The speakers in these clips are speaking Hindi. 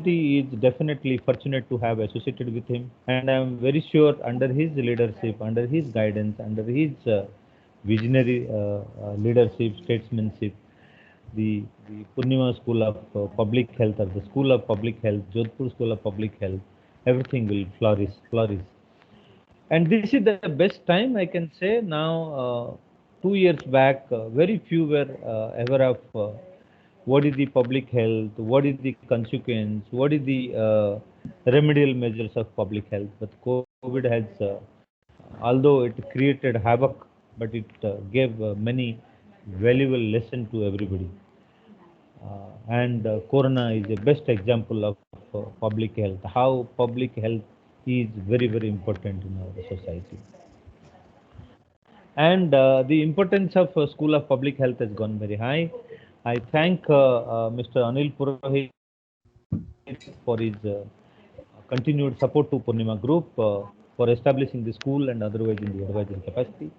is definitely fortunate to have associated with him, and I am very sure under his leadership, under his guidance, under his visionary leadership, statesmanship, the Purnima School of Public Health or the School of Public Health, Jodhpur School of Public Health, everything will flourish. And this is the best time I can say now. 2 years back, very few were aware of what is the public health, what is the consequence, what is the remedial measures of public health. But COVID has, although it created havoc, but it gave many valuable lesson to everybody. And Corona is the best example of public health, how public health is very important in our society. And the importance of School of Public Health has gone very high. I thank Mr. Anil Purohit for his continued support to Purnima Group for establishing the school and otherwise in the advisory capacity.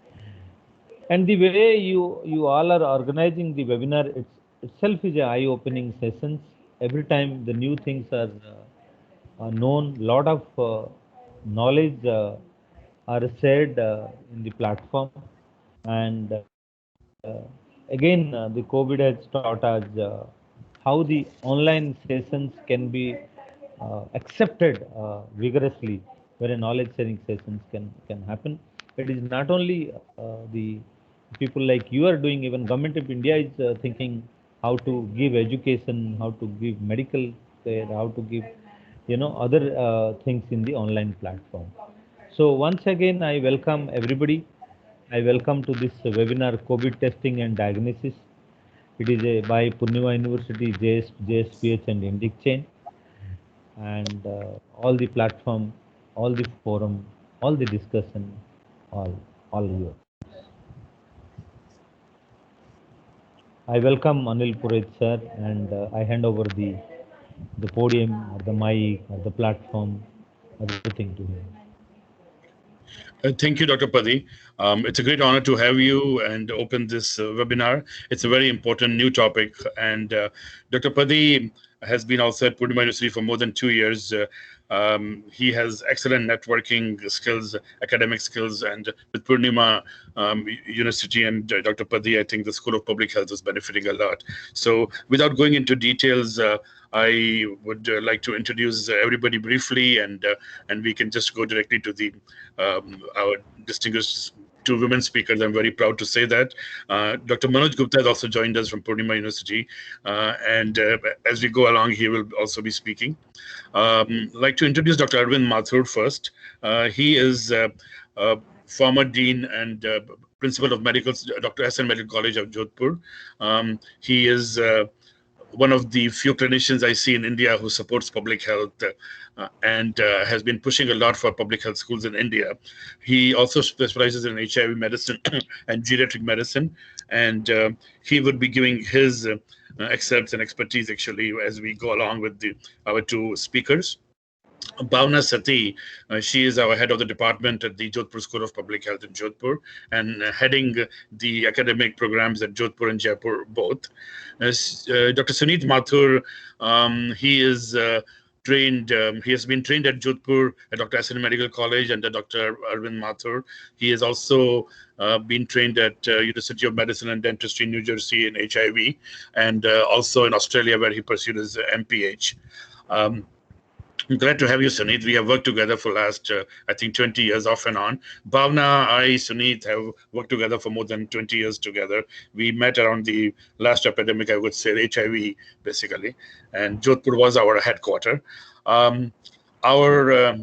And the way you all are organizing the webinar itself is a eye-opening sessions. Every time the new things are known, lot of knowledge are shared in the platform. And again, the COVID has taught us how the online sessions can be accepted vigorously, where a knowledge sharing sessions can happen. It is not only the people like you are doing, even Government of India is thinking how to give education, how to give medical care, how to give other things in the online platform. So once again, I welcome everybody. I welcome to this webinar, COVID testing and diagnosis. It is by Purnima University, JSPH and Indic Chain, and all the platform, all the forum, all the discussion, all yours. I welcome Anil Purohit sir, and I hand over the podium or the mic or the platform, everything to him. Thank you, Dr. Padi. It's a great honor to have you and open this webinar. It's a very important new topic. And Dr. Padi has been also at Purnima University for more than 2 years. He has excellent networking skills, academic skills, and with Purnima University and Dr. Padi, I think the School of Public Health is benefiting a lot. So without going into details, I would like to introduce everybody briefly, and we can just go directly to the our distinguished two women speakers. I'm very proud to say that. Dr. Manoj Gupta has also joined us from Purnima University, and as we go along, he will also be speaking. I'd like to introduce Dr. Arvind Mathur first. He is former dean and principal of Dr. SN Medical College of Jodhpur. He is one of the few clinicians I see in India who supports public health and has been pushing a lot for public health schools in India. He also specializes in HIV medicine and geriatric medicine, and he would be giving his excerpts and expertise actually as we go along with our two speakers. Bhavna Sati, she is our head of the department at the Jodhpur School of Public Health in Jodhpur and heading the academic programs at Jodhpur and Jaipur both. Dr. Suneet Mathur, he is trained, he has been trained at Jodhpur at Dr. SN Medical College under Dr. Arvind Mathur. He has also been trained at University of Medicine and Dentistry in New Jersey in HIV, and also in Australia where he pursued his MPH. I'm glad to have you, Suneet. We have worked together for last, I think, 20 years off and on. Bhavna, Suneet have worked together for more than 20 years together. We met around the last epidemic, I would say, HIV, basically. And Jodhpur was our headquarters. Our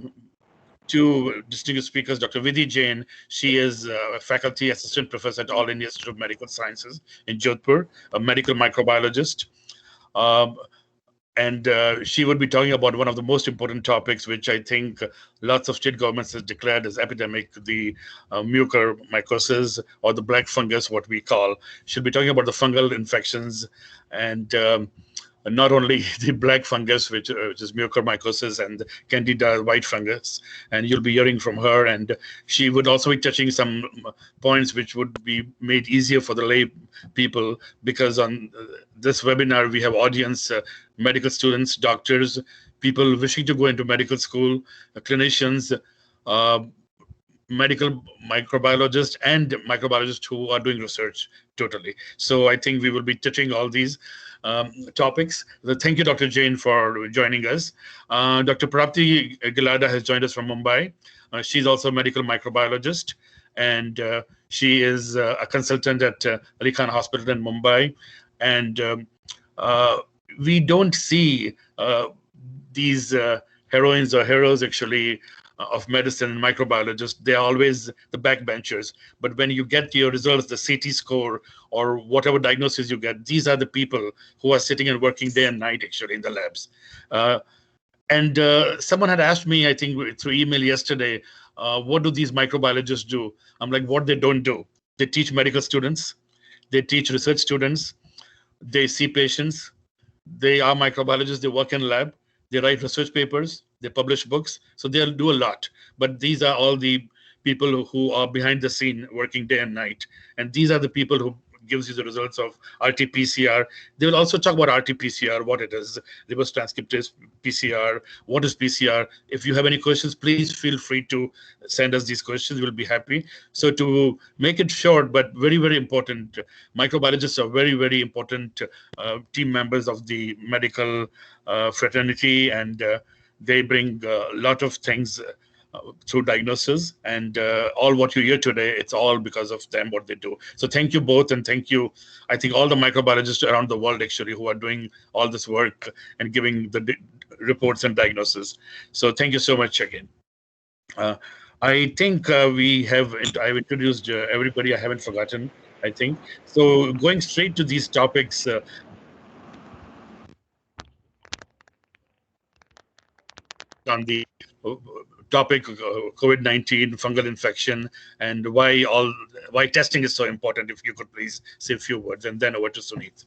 two distinguished speakers, Dr. Vidhi Jain, she is a faculty assistant professor at All India Institute of Medical Sciences in Jodhpur, a medical microbiologist. And she would be talking about one of the most important topics, which I think lots of state governments has declared as epidemic, the mucormycosis or the black fungus, what we call. She'll be talking about the fungal infections and not only the black fungus, which is mucormycosis, and candida white fungus, and you'll be hearing from her. And she would also be touching some points which would be made easier for the lay people, because on this webinar we have audience, medical students, doctors, people wishing to go into medical school, clinicians, medical microbiologists, and microbiologists who are doing research totally. So I think we will be touching all these topics. Thank you, Dr. Jain, for joining us. Dr. Prapti Gilada has joined us from Mumbai. She's also a medical microbiologist, and she is a consultant at Ali Khan Hospital in Mumbai. And we don't see these heroines or heroes actually of medicine and microbiologists. They're always the backbenchers. But when you get your results, the CT score or whatever diagnosis you get, these are the people who are sitting and working day and night actually in the labs. And someone had asked me, I think through email yesterday, what do these microbiologists do? I'm like, what they don't do. They teach medical students, they teach research students, they see patients, they are microbiologists, they work in lab, they write research papers, they publish books, so they'll do a lot. But these are all the people who are behind the scene working day and night. And these are the people who gives you the results of RT-PCR. They will also talk about RT-PCR, what it is, reverse transcriptase PCR, what is PCR. If you have any questions, please feel free to send us these questions. We'll be happy. So to make it short, but very, very important, microbiologists are very, very important team members of the medical fraternity, and they bring a lot of things through diagnosis, and all what you hear today, it's all because of them, what they do. So thank you both, and thank you, I think, all the microbiologists around the world actually who are doing all this work and giving the reports and diagnosis. So thank you so much again. I think I've introduced everybody. I haven't forgotten, I think. So going straight to these topics, on the topic COVID-19 fungal infection, and why testing is so important. If you could please say a few words, and then over to Suneet.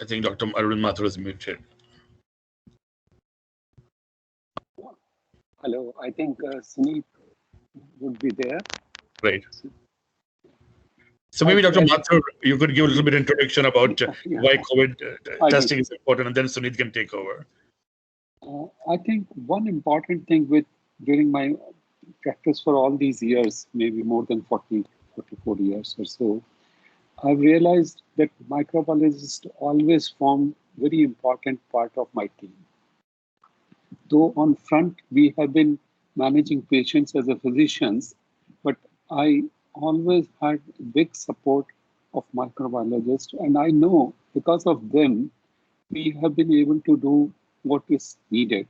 I think Dr. Arvind Mathur is muted. Hello, I think Suneet would be there. Great. So maybe Dr. Mathur, you could give a little bit of introduction about why COVID testing is important, and then Suneet can take over. I think one important thing during my practice for all these years, maybe more than 44 years or so, I've realized that microbiologists always form very important part of my team. Though on front, we have been managing patients as a physicians, but I always had big support of microbiologists, and I know because of them, we have been able to do what is needed.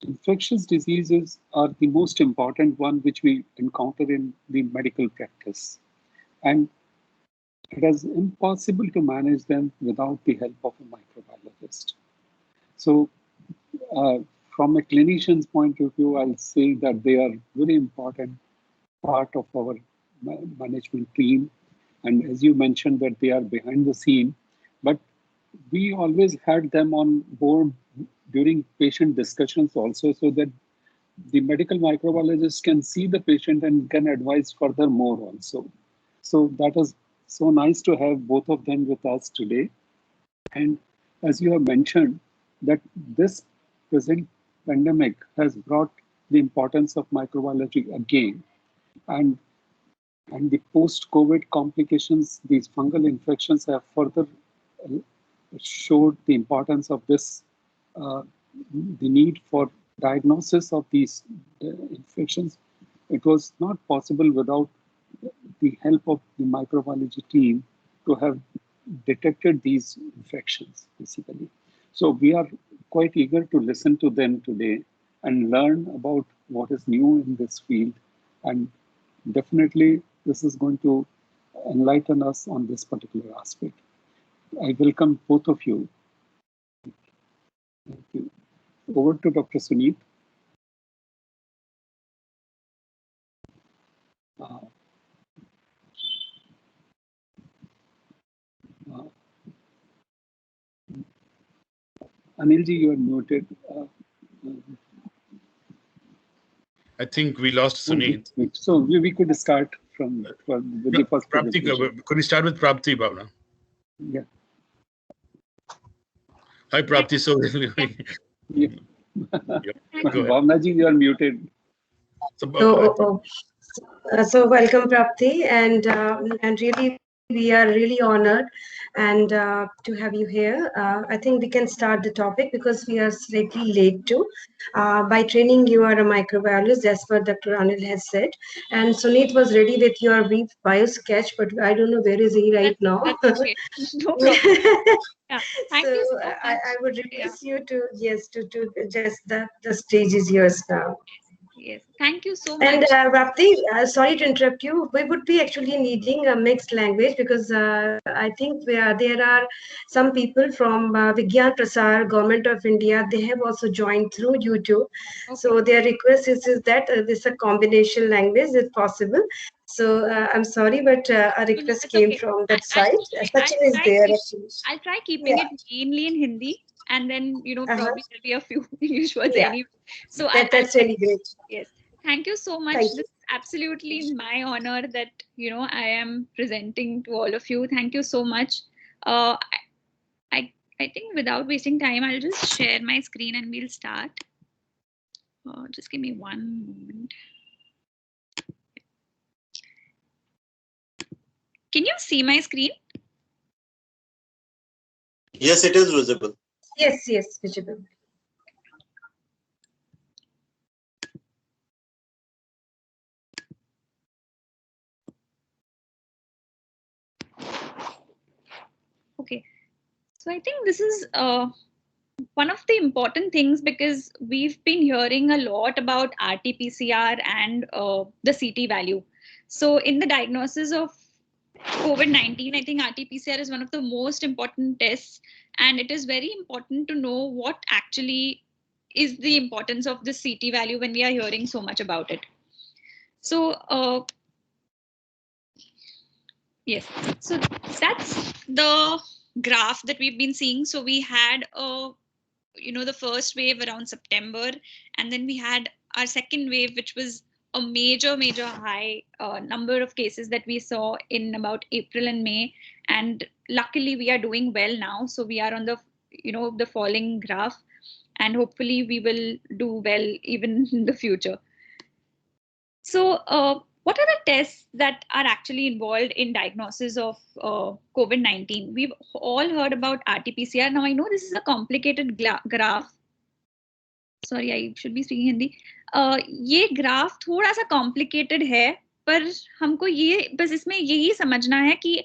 Infectious diseases are the most important one which we encounter in the medical practice. And it is impossible to manage them without the help of a microbiologist. So from a clinician's point of view, I'll say that they are very important part of our management team. And as you mentioned that they are behind the scene, but we always had them on board during patient discussions also, so that the medical microbiologist can see the patient and can advise furthermore also. So that is so nice to have both of them with us today. And as you have mentioned, that this present pandemic has brought the importance of microbiology again. And the post-COVID complications, these fungal infections have further showed the importance of this, the need for diagnosis of these infections. It was not possible without the help of the microbiology team to have detected these infections, basically. So we are quite eager to listen to them today and learn about what is new in this field. And definitely, this is going to enlighten us on this particular aspect. I welcome both of you. Thank you. Over to Dr. Suneet. Anilji, you are muted. I think we lost Suneet. So we could start with the first Prapti, presentation. could we start with Prapti, Bhavna? Yeah. Hi, Prapti. So, Yeah. Go ahead. Bhavna ji, you are muted. So welcome, Prapti, and really we are really honored and to have you here. I think we can start the topic because we are slightly late too. By training, you are a microbiologist, as per Dr. Anil has said, and Sunit was ready with your brief bio sketch, but I don't know where is he right now. That's okay. No problem. Yeah. Thank you so much. I would request you to just the stage is yours now. Yes. Thank you so much. And Rapti, sorry to interrupt you. We would be actually needing a mixed language because I think there are some people from Vigyan Prasar, Government of India. They have also joined through YouTube. Okay. So their request is that this is a combination language if possible. So I'm sorry, but a request came okay. from that side. Sachin is there actually. I'll try keeping it mainly in Hindi, and then probably there'll be a few English words anyway. So that's really great. Yes. Thank you so much. This is absolutely my honor that I am presenting to all of you. Thank you so much. I think without wasting time, I'll just share my screen and we'll start. Just give me one moment. Can you see my screen? Yes, it is visible. Yes, visible. Okay, so I think this is one of the important things because we've been hearing a lot about RT-PCR and the CT value. So in the diagnosis of COVID-19, I think RT-PCR is one of the most important tests, and it is very important to know what actually is the importance of the CT value when we are hearing so much about it. So yes, so that's the graph that we've been seeing. So we had the first wave around September, and then we had our second wave, which was a major high number of cases that we saw in about April and May, and luckily we are doing well now. So we are on the the falling graph, and hopefully we will do well even in the future. So what are the tests that are actually involved in diagnosis of COVID-19? We've all heard about RT-PCR. Now I know this is a complicated graph. Sorry, I should be speaking Hindi. ये ग्राफ थोड़ा सा कॉम्प्लिकेटेड है, पर हमको ये बस इसमें यही समझना है कि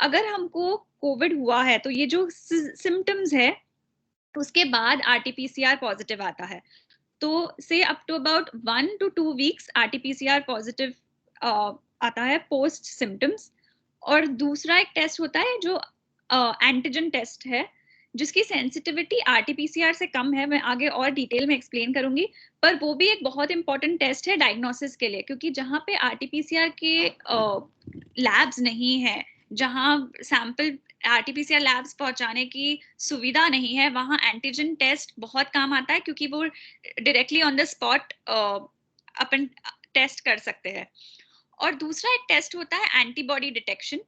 अगर हमको कोविड हुआ है तो ये जो सिम्टम्स है उसके बाद RT-PCR पॉजिटिव आता है. तो से up to about 1 to 2 weeks RT-PCR positive आता है पोस्ट सिम्टम्स. और दूसरा एक टेस्ट होता है जो एंटीजन टेस्ट है, जिसकी सेंसिटिविटी RT-PCR से कम है. मैं आगे और डिटेल में एक्सप्लेन करूंगी, पर वो भी एक बहुत इंपॉर्टेंट टेस्ट है डायग्नोसिस के लिए, क्योंकि जहाँ पे RT-PCR के लैब्स नहीं है, जहाँ सैंपल RT-PCR लैब्स पहुंचाने की सुविधा नहीं है, वहाँ एंटीजन टेस्ट बहुत काम आता है, क्योंकि वो डायरेक्टली ऑन द स्पॉट अपन टेस्ट कर सकते हैं. और दूसरा एक टेस्ट होता है एंटीबॉडी डिटेक्शन.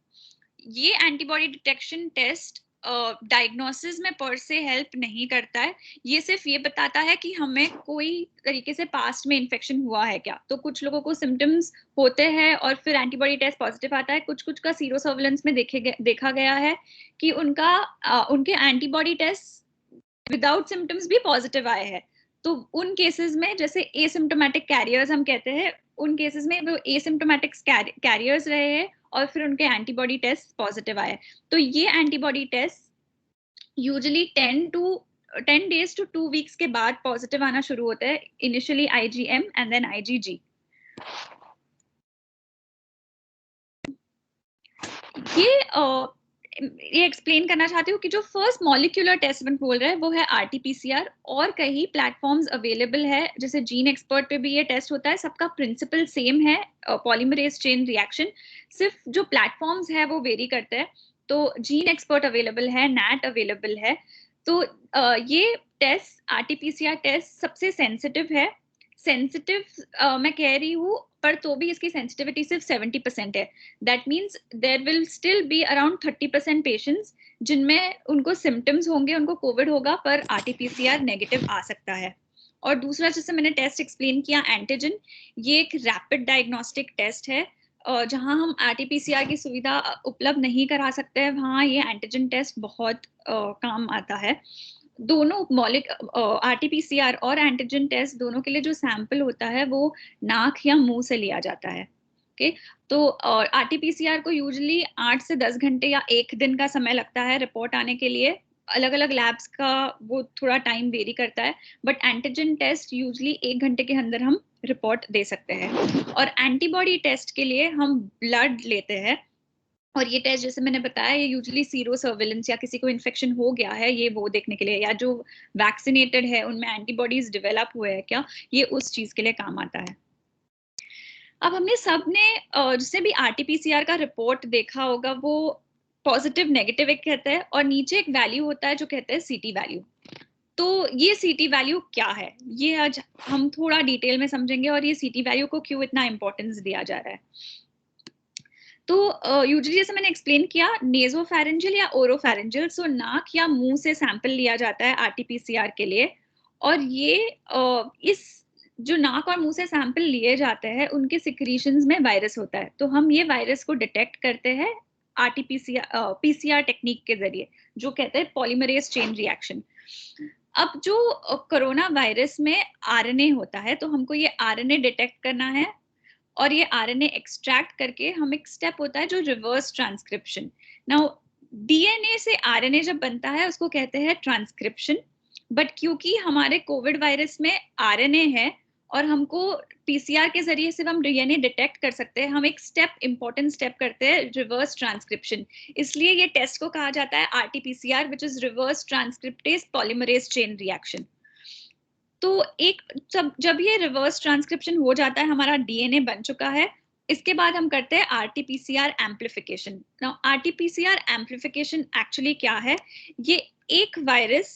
ये एंटीबॉडी डिटेक्शन टेस्ट डायग्नोसिस में पर से हेल्प नहीं करता है. ये सिर्फ ये बताता है कि हमें कोई तरीके से पास्ट में इन्फेक्शन हुआ है क्या. तो कुछ लोगों को सिम्टम्स होते हैं और फिर एंटीबॉडी टेस्ट पॉजिटिव आता है. कुछ का सीरो सर्विलेंस में देखा गया है कि उनके एंटीबॉडी टेस्ट विदाउट सिम्टम्स भी पॉजिटिव आए हैं. तो उन केसेस में, जैसे एसिम्टोमेटिक कैरियर्स हम कहते हैं, उन केसेस में वो एसिम्टोमेटिक कैरियर्स रहे हैं और फिर उनके एंटीबॉडी टेस्ट पॉजिटिव आए. तो ये antibody test usually 10 days to 2 weeks के बाद पॉजिटिव आना शुरू होता है. Initially IgM and then IgG. ये एक्सप्लेन करना चाहती हूँ कि जो फर्स्ट मॉलिक्यूलर टेस्ट अपन बोल रहे हैं वो है RT-PCR. और कई प्लेटफॉर्म्स अवेलेबल है, जैसे जीन एक्सपर्ट पे भी ये टेस्ट होता है. सबका प्रिंसिपल सेम है, पॉलीमरेज चेन रिएक्शन. सिर्फ जो प्लेटफॉर्म्स है वो वेरी करते हैं. तो जीन एक्सपर्ट अवेलेबल है, NAT अवेलेबल है. तो ये टेस्ट RT-PCR टेस्ट सबसे सेंसिटिव है, सेंसिटिव मैं कह रही हूँ, पर तो भी इसकी सेंसिटिविटी सिर्फ 70% है. That means there will still be around 30% patients जिनमें उनको सिम्टम्स होंगे, उनको कोविड होगा, पर RT-PCR नेगेटिव आ सकता है. और दूसरा, जैसे मैंने टेस्ट एक्सप्लेन किया, एंटीजन, ये एक रैपिड डायग्नोस्टिक टेस्ट है. जहां हम RT-PCR की सुविधा उपलब्ध नहीं करा सकते हैं, वहां ये एंटीजन टेस्ट बहुत काम आता है. दोनों मौलिक RT-PCR और एंटीजन टेस्ट दोनों के लिए जो सैंपल होता है वो नाक या मुंह से लिया जाता है. ओके, तो RT-PCR को यूजुअली 8 से 10 घंटे या 1 दिन का समय लगता है रिपोर्ट आने के लिए. अलग अलग लैब्स का वो थोड़ा टाइम वेरी करता है, बट एंटीजन टेस्ट यूजुअली 1 घंटे के अंदर हम रिपोर्ट दे सकते हैं. और एंटीबॉडी टेस्ट के लिए हम ब्लड लेते हैं, और ये टेस्ट जैसे मैंने बताया ये यूजुअली सीरो सर्विलेंस या किसी को इन्फेक्शन हो गया है ये वो देखने के लिए, या जो वैक्सीनेटेड है उनमें एंटीबॉडीज डेवलप हुए हैं क्या, ये उस चीज के लिए काम आता है. अब हमने सबने जिससे भी RT-PCR का रिपोर्ट देखा होगा वो पॉजिटिव नेगेटिव एक कहता है, और नीचे एक वैल्यू होता है जो कहते हैं CT वैल्यू. तो ये CT वैल्यू क्या है, ये आज हम थोड़ा डिटेल में समझेंगे, और ये CT वैल्यू को क्यों इतना इंपॉर्टेंस दिया जा रहा है. तो यूजुअली जैसे मैंने एक्सप्लेन किया, नेजोफैरेंजियल या ओरोफैरेंजियल, सो नाक या मुंह से सैंपल लिया जाता है RT-PCR के लिए. और ये इस जो नाक और मुंह से सैंपल लिए जाते हैं उनके सिक्रीशंस में वायरस होता है, तो हम ये वायरस को डिटेक्ट करते हैं PCR टेक्निक के जरिए, जो कहते हैं पॉलीमरेज चेन रिएक्शन. अब जो कोरोना वायरस में RNA होता है, तो हमको ये RNA डिटेक्ट करना है, और ये RNA एक्सट्रैक्ट करके हम एक स्टेप होता है जो रिवर्स ट्रांसक्रिप्शन. नाउ DNA से RNA जब बनता है उसको कहते हैं ट्रांसक्रिप्शन, बट क्योंकि हमारे कोविड वायरस में RNA है और हमको PCR के जरिए सिर्फ हम DNA डिटेक्ट कर सकते हैं, हम एक स्टेप इंपॉर्टेंट स्टेप करते हैं रिवर्स ट्रांसक्रिप्शन. इसलिए ये टेस्ट को कहा जाता है RT-PCR, which is reverse transcriptase polymerase chain reaction. तो एक जब ये रिवर्स ट्रांसक्रिप्शन हो जाता है, हमारा DNA बन चुका है, इसके बाद हम करते हैं RT-PCR amplification. Now RT-PCR amplification actually क्या है, ये एक वायरस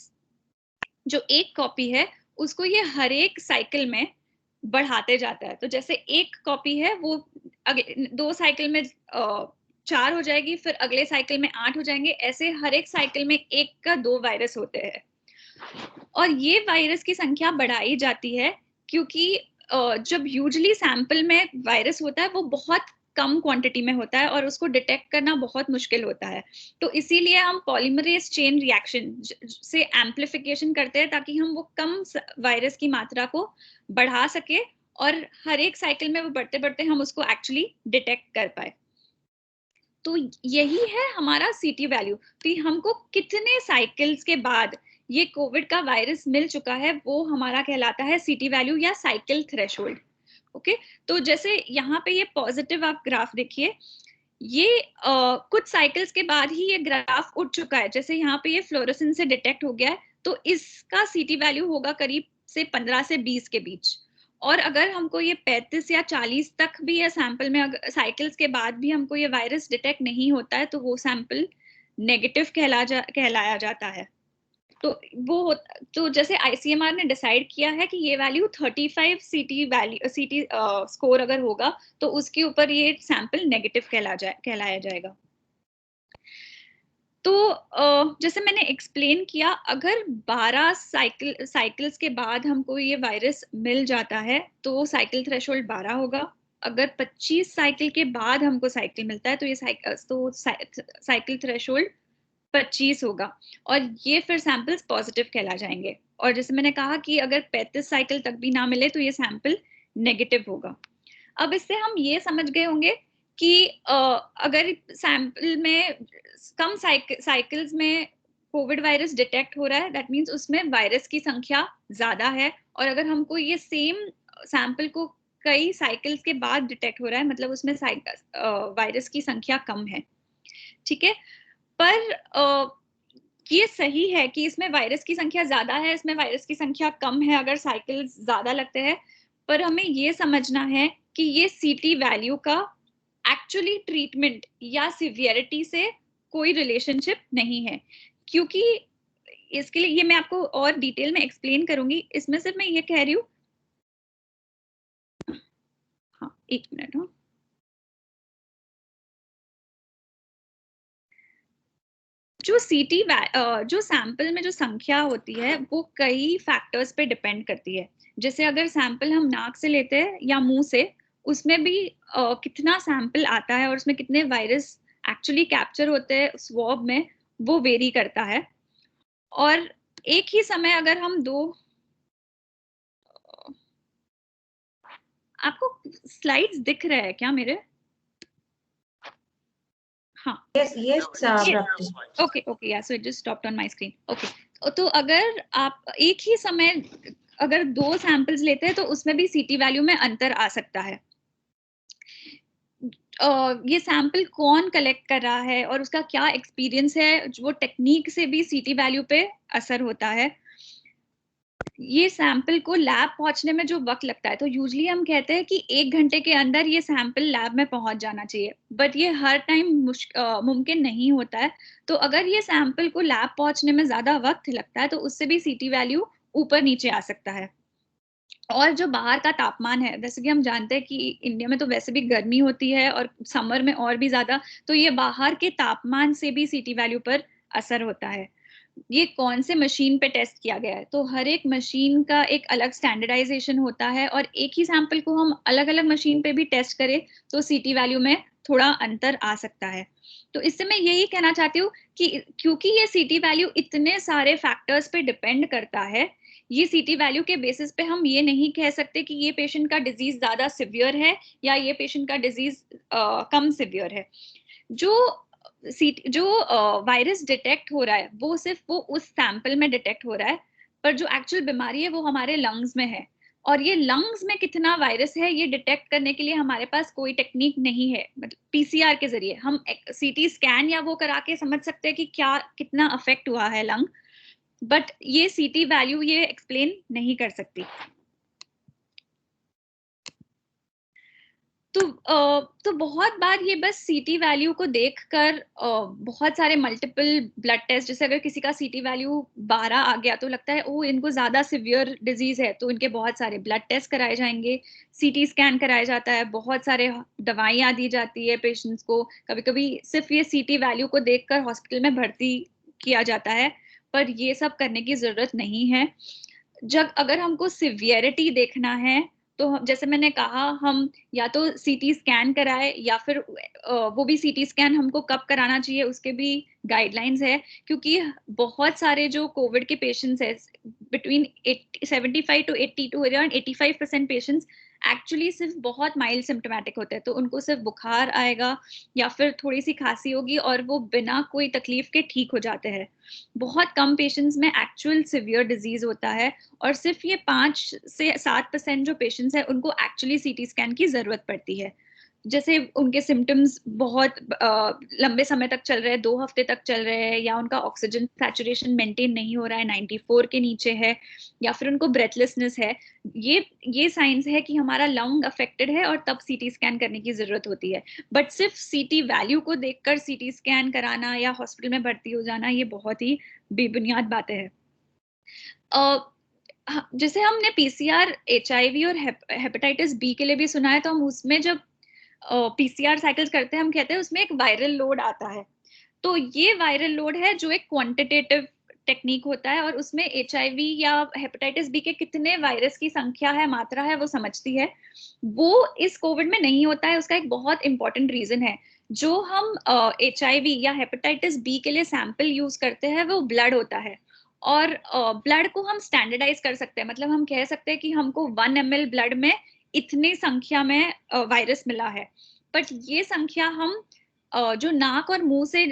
जो एक कॉपी है उसको ये हर एक साइकिल में बढ़ाते जाता है. तो जैसे एक कॉपी है वो 2 साइकिल में 4 हो जाएगी, फिर अगले साइकिल में 8 हो जाएंगे, ऐसे हर एक साइकिल में 1 का 2 वायरस होते हैं. और ये वायरस की संख्या बढ़ाई जाती है क्योंकि जब यूजुअली सैंपल में वायरस होता है वो बहुत कम क्वांटिटी में होता है और उसको डिटेक्ट करना बहुत मुश्किल होता है. तो इसीलिए हम पॉलीमरेज चेन रिएक्शन से एम्प्लीफिकेशन करते हैं ताकि हम वो कम वायरस की मात्रा को बढ़ा सके और हर एक साइकिल में वो बढ़ते बढ़ते हम उसको एक्चुअली डिटेक्ट कर पाए. तो यही है हमारा CT वैल्यू. तो हमको कितने साइकिल्स के बाद ये कोविड का वायरस मिल चुका है वो हमारा कहलाता है CT वैल्यू या साइकिल थ्रेशोल्ड. ओके, तो जैसे यहाँ पे ये पॉजिटिव आप ग्राफ देखिए, ये कुछ साइकिल्स के बाद ही ये ग्राफ उठ चुका है. जैसे यहाँ पे ये फ्लोरेसेंस से डिटेक्ट हो गया है, तो इसका CT वैल्यू होगा करीब से 15 से 20 के बीच. और अगर हमको ये 35 या 40 तक भी है सैंपल में, साइकिल्स के बाद भी हमको ये वायरस डिटेक्ट नहीं होता है, तो वो सैंपल नेगेटिव कहलाया जाता है. तो जैसे ICMR ने डिसाइड किया है कि ये वैल्यू 35 CT स्कोर अगर होगा तो उसके ऊपर ये सैंपल नेगेटिव कहलाया जाएगा. तो जैसे मैंने एक्सप्लेन किया, अगर 12 साइकिल्स के बाद हमको ये वायरस मिल जाता है तो साइकिल थ्रेशोल्ड 12 होगा. अगर 25 साइकिल के बाद हमको साइकिल मिलता है तो ये साइकिल थ्रेशोल्ड 25 होगा, और ये फिर सैंपल्स पॉजिटिव कहला जाएंगे. और जैसे मैंने कहा कि अगर 35 साइकिल तक भी ना मिले तो ये सैंपल नेगेटिव होगा. अब इससे हम ये समझ गए होंगे कि अगर सैंपल में कम साइकिल्स में कोविड वायरस डिटेक्ट हो रहा है, दैट मीन्स उसमें वायरस की संख्या ज्यादा है. और अगर हमको ये सेम सैंपल को कई साइकिल्स के बाद डिटेक्ट हो रहा है, मतलब उसमें वायरस की संख्या कम है. ठीक है, पर ये सही है कि इसमें वायरस की संख्या ज्यादा है, इसमें वायरस की संख्या कम है अगर साइकिल ज्यादा लगते हैं. पर हमें ये समझना है कि ये CT वैल्यू का एक्चुअली ट्रीटमेंट या सिवियरिटी से कोई रिलेशनशिप नहीं है, क्योंकि इसके लिए ये मैं आपको और डिटेल में एक्सप्लेन करूंगी. इसमें सिर्फ मैं ये कह रही हूँ एक मिनट। हाँ, जो सीटी जो सैंपल में जो संख्या होती है वो कई फैक्टर्स पे डिपेंड करती है। जैसे अगर सैंपल हम नाक से लेते हैं या मुंह से, उसमें भी कितना सैंपल आता है और उसमें कितने वायरस एक्चुअली कैप्चर होते हैं स्वॉब में, वो वेरी करता है। और एक ही समय अगर हम दो, आपको स्लाइड्स दिख रहे हैं क्या मेरे? हाँ, yes Prapti. ओके या so it just stopped on my screen. Okay, तो अगर आप एक ही समय अगर दो सैंपल्स लेते हैं तो उसमें भी सीटी वैल्यू में अंतर आ सकता है। ये सैंपल कौन कलेक्ट कर रहा है और उसका क्या एक्सपीरियंस है, वो टेक्निक से भी सीटी वैल्यू पे असर होता है। ये सैंपल को लैब पहुंचने में जो वक्त लगता है, तो यूजली हम कहते हैं कि 1 घंटे के अंदर ये सैंपल लैब में पहुंच जाना चाहिए, बट ये हर टाइम मुमकिन नहीं होता है। तो अगर ये सैंपल को लैब पहुंचने में ज्यादा वक्त लगता है तो उससे भी सीटी वैल्यू ऊपर नीचे आ सकता है। और जो बाहर का तापमान है, जैसे कि हम जानते हैं कि इंडिया में तो वैसे भी गर्मी होती है और समर में और भी ज्यादा, तो ये बाहर के तापमान से भी सीटी वैल्यू पर असर होता है। ये कौन से मशीन पे टेस्ट किया गया है, तो हर एक मशीन का एक अलग स्टैंडर्डाइजेशन होता है और एक ही सैंपल को हम अलग अलग मशीन पे भी टेस्ट करें तो सीटी वैल्यू में थोड़ा अंतर आ सकता है। तो इससे मैं यही कहना चाहती हूँ कि क्योंकि ये सीटी वैल्यू इतने सारे फैक्टर्स पे डिपेंड करता है, ये सीटी वैल्यू के बेसिस पे हम ये नहीं कह सकते कि ये पेशेंट का डिजीज ज्यादा सिवियर है या ये पेशेंट का डिजीज कम सिवियर है। जो वायरस डिटेक्ट हो रहा है वो सिर्फ वो उस सैंपल में डिटेक्ट हो रहा है, पर जो एक्चुअल बीमारी है वो हमारे लंग्स में है। और ये लंग्स में कितना वायरस है ये डिटेक्ट करने के लिए हमारे पास कोई टेक्निक नहीं है। मतलब पीसीआर के जरिए हम सीटी स्कैन या वो करा के समझ सकते हैं कि क्या कितना अफेक्ट हुआ है लंग, बट ये सीटी वैल्यू ये एक्सप्लेन नहीं कर सकती। तो बहुत बार ये बस सीटी वैल्यू को देखकर बहुत सारे मल्टीपल ब्लड टेस्ट, जैसे अगर किसी का सीटी वैल्यू 12 आ गया तो लगता है ओ इनको ज्यादा सिवियर डिजीज है, तो इनके बहुत सारे ब्लड टेस्ट कराए जाएंगे, सीटी स्कैन कराया जाता है, बहुत सारे दवाइयाँ दी जाती है पेशेंट्स को। कभी कभी सिर्फ ये सीटी वैल्यू को देखकर हॉस्पिटल में भर्ती किया जाता है, पर ये सब करने की जरूरत नहीं है। जब अगर हमको सिवियरिटी देखना है तो जैसे मैंने कहा, हम या तो सीटी स्कैन कराए या फिर वो भी सीटी स्कैन हमको कब कराना चाहिए उसके भी गाइडलाइंस है। क्योंकि बहुत सारे जो कोविड के पेशेंट्स है, between 75 to 80 to around 85% patients actually सिर्फ बहुत माइल्ड सिम्टोमेटिक होते हैं, तो उनको सिर्फ बुखार आएगा या फिर थोड़ी सी खांसी होगी और वो बिना कोई तकलीफ के ठीक हो जाते हैं। बहुत कम पेशेंट्स में एक्चुअल सिवियर डिजीज होता है और सिर्फ ये 5 से 7% जो पेशेंट्स हैं उनको एक्चुअली सीटी स्कैन की जरूरत पड़ती है। जैसे उनके सिम्टम्स बहुत लंबे समय तक चल रहे हैं, 2 हफ्ते तक चल रहे हैं, या उनका ऑक्सीजन सैचुरेशन मेंटेन नहीं हो रहा है, 94 के नीचे है, या फिर उनको ब्रेथलेसनेस है, ये साइंस है कि हमारा लंग अफेक्टेड है और तब सीटी स्कैन करने की जरूरत होती है। बट सिर्फ सीटी वैल्यू को देखकर सीटी स्कैन कराना या हॉस्पिटल में भर्ती हो जाना ये बहुत ही बेबुनियाद बातें हैं। जैसे हमने पीसीआर एचआईवी और हेपेटाइटिस बी के लिए भी सुना है, तो हम उसमें जब पीसीआर साइकिल्स करते हैं हम कहते हैं उसमें एक वायरल लोड आता है। तो ये वायरल लोड है जो एक क्वांटिटेटिव टेक्निक होता है और उसमें एचआईवी या हेपेटाइटिस बी के कितने वायरस की संख्या है, मात्रा है, वो समझती है। वो इस कोविड में नहीं होता है। उसका एक बहुत इंपॉर्टेंट रीजन है, जो हम एचआईवी या हेपेटाइटिस बी के लिए सैंपल यूज करते हैं वो ब्लड होता है। और ब्लड को हम स्टैंडर्डाइज कर सकते हैं, मतलब हम कह सकते हैं कि हमको 1 ml ब्लड में इतनी संख्या में वायरस मिला है। बट ये संख्या हम जो नाक और मुंह से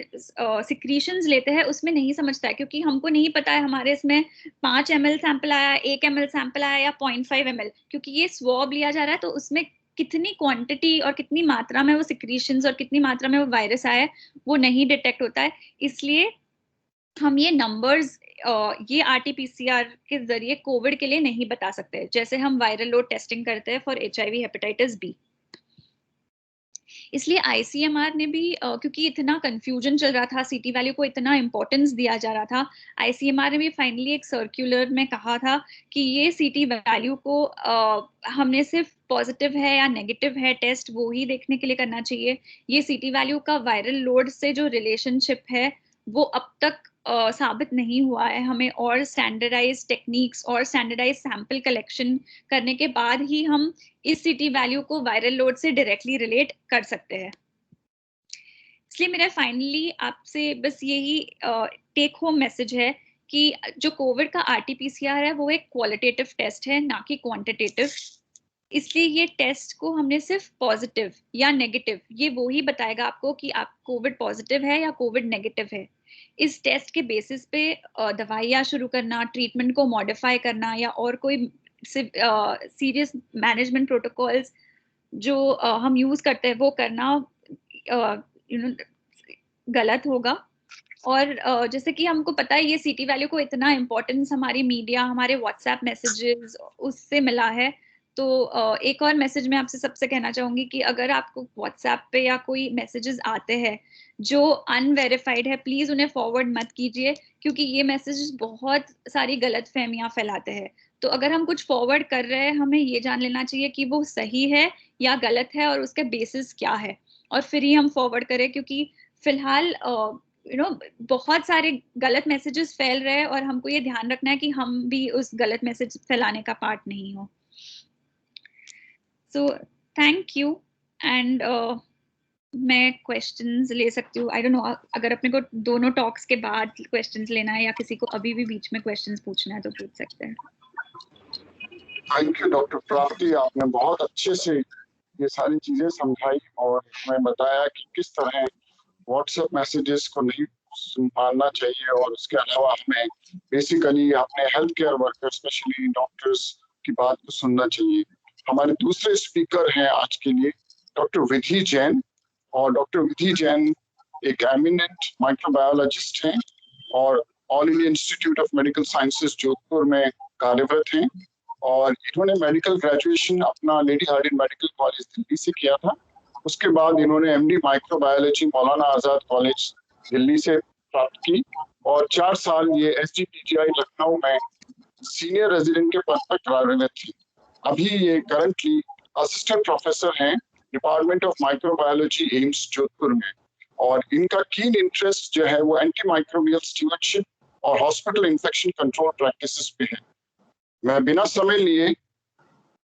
सिक्रीशंस लेते हैं उसमें नहीं समझता है, क्योंकि हमको नहीं पता है हमारे इसमें 5 ml सैंपल आया, 1 ml सैंपल आया या 0.5 ml, क्योंकि ये स्वॉब लिया जा रहा है तो उसमें कितनी क्वांटिटी और कितनी मात्रा में वो सिक्रीशंस और कितनी मात्रा में वो वायरस आया है वो नहीं डिटेक्ट होता है। इसलिए हम ये नंबर्स ये आरटीपीसीआर के जरिए कोविड के लिए नहीं बता सकते, जैसे हम वायरल लोड टेस्टिंग करते हैं फॉर एचआईवी हेपेटाइटिस बी। इसलिए आईसीएमआर ने भी क्योंकि इतना कंफ्यूजन चल रहा था, सीटी वैल्यू को इतना इंपॉर्टेंस दिया जा रहा था, आईसीएमआर ने भी फाइनली एक सर्कुलर में कहा था कि ये सीटी वैल्यू को हमने सिर्फ पॉजिटिव है या नेगेटिव है टेस्ट वो ही देखने के लिए करना चाहिए। ये सीटी वैल्यू का वायरल लोड से जो रिलेशनशिप है वो अब तक साबित नहीं हुआ है। हमें और स्टैंडर्डाइज टेक्निक्स और स्टैंडर्डाइज सैंपल कलेक्शन करने के बाद ही हम इस सीटी वैल्यू को वायरल लोड से डायरेक्टली रिलेट कर सकते हैं। इसलिए मेरा फाइनली आपसे बस यही टेक होम मैसेज है कि जो कोविड का आरटीपीसीआर है वो एक क्वालिटेटिव टेस्ट है, ना कि क्वांटिटेटिव। इसलिए ये टेस्ट को हमने सिर्फ पॉजिटिव या नेगेटिव, ये वो ही बताएगा आपको कि आप कोविड पॉजिटिव है या कोविड नेगेटिव है। इस टेस्ट के बेसिस पे दवाइयाँ शुरू करना, ट्रीटमेंट को मॉडिफाई करना या और कोई सीरियस मैनेजमेंट प्रोटोकॉल्स जो हम यूज करते हैं वो करना गलत होगा। और जैसे कि हमको पता है ये सीटी वैल्यू को इतना इम्पोर्टेंस हमारी मीडिया, हमारे व्हाट्सएप मैसेजेस उससे मिला है। तो एक और मैसेज मैं आपसे सबसे कहना चाहूंगी कि अगर आपको व्हाट्सएप पे या कोई मैसेजेस आते हैं जो अनवेरिफाइड है, प्लीज उन्हें फॉरवर्ड मत कीजिए, क्योंकि ये मैसेजेस बहुत सारी गलत फहमियां फैलाते हैं। तो अगर हम कुछ फॉरवर्ड कर रहे हैं, हमें ये जान लेना चाहिए कि वो सही है या गलत है और उसके बेसिस क्या है, और फिर ही हम फॉरवर्ड करें। क्योंकि फिलहाल बहुत सारे गलत मैसेजेस फैल रहे हैं और हमको ये ध्यान रखना है कि हम भी उस गलत मैसेज फैलाने का पार्ट नहीं हो। So thank you. एंड मैं क्वेश्चंस ले सकती हूँ। आई डोंट नो अगर अपने को दोनों टॉक्स के बाद क्वेश्चंस लेना है या किसी को अभी भी बीच में क्वेश्चंस पूछना है तो पूछ सकते हैं। थैंक यू डॉक्टर प्राप्ति, आपने बहुत अच्छे से ये सारी चीजें समझाई और हमें बताया कि किस तरह व्हाट्सएप मैसेजेस को नहीं संभालना चाहिए, और उसके अलावा हमें बेसिकली अपने health care workers specially doctors की बात को सुनना चाहिए। हमारे दूसरे स्पीकर हैं आज के लिए डॉक्टर विधि जैन, और डॉक्टर विधि जैन एक एमिनेंट माइक्रोबायोलॉजिस्ट हैं और all India institute of medical sciences Jodhpur में कार्यरत हैं, और इन्होंने मेडिकल ग्रेजुएशन अपना Lady Hardinge medical college Delhi से किया था। उसके बाद इन्होंने MD microbiology Maulana Azad college Delhi से प्राप्त की, और 4 साल ये एसजीपीजीआई लखनऊ में सीनियर रेजिडेंट के पद पर कार्यरत थी। अभी ये करंटली असिस्टेंट प्रोफेसर हैं department of microbiology AIIMS Jodhpur में, और इनका कीन इंटरेस्ट जो है वो एंटी माइक्रोबियल स्टीवर्डशिप और हॉस्पिटल इंफेक्शन कंट्रोल प्रैक्टिसेस पे है। मैं बिना समय लिए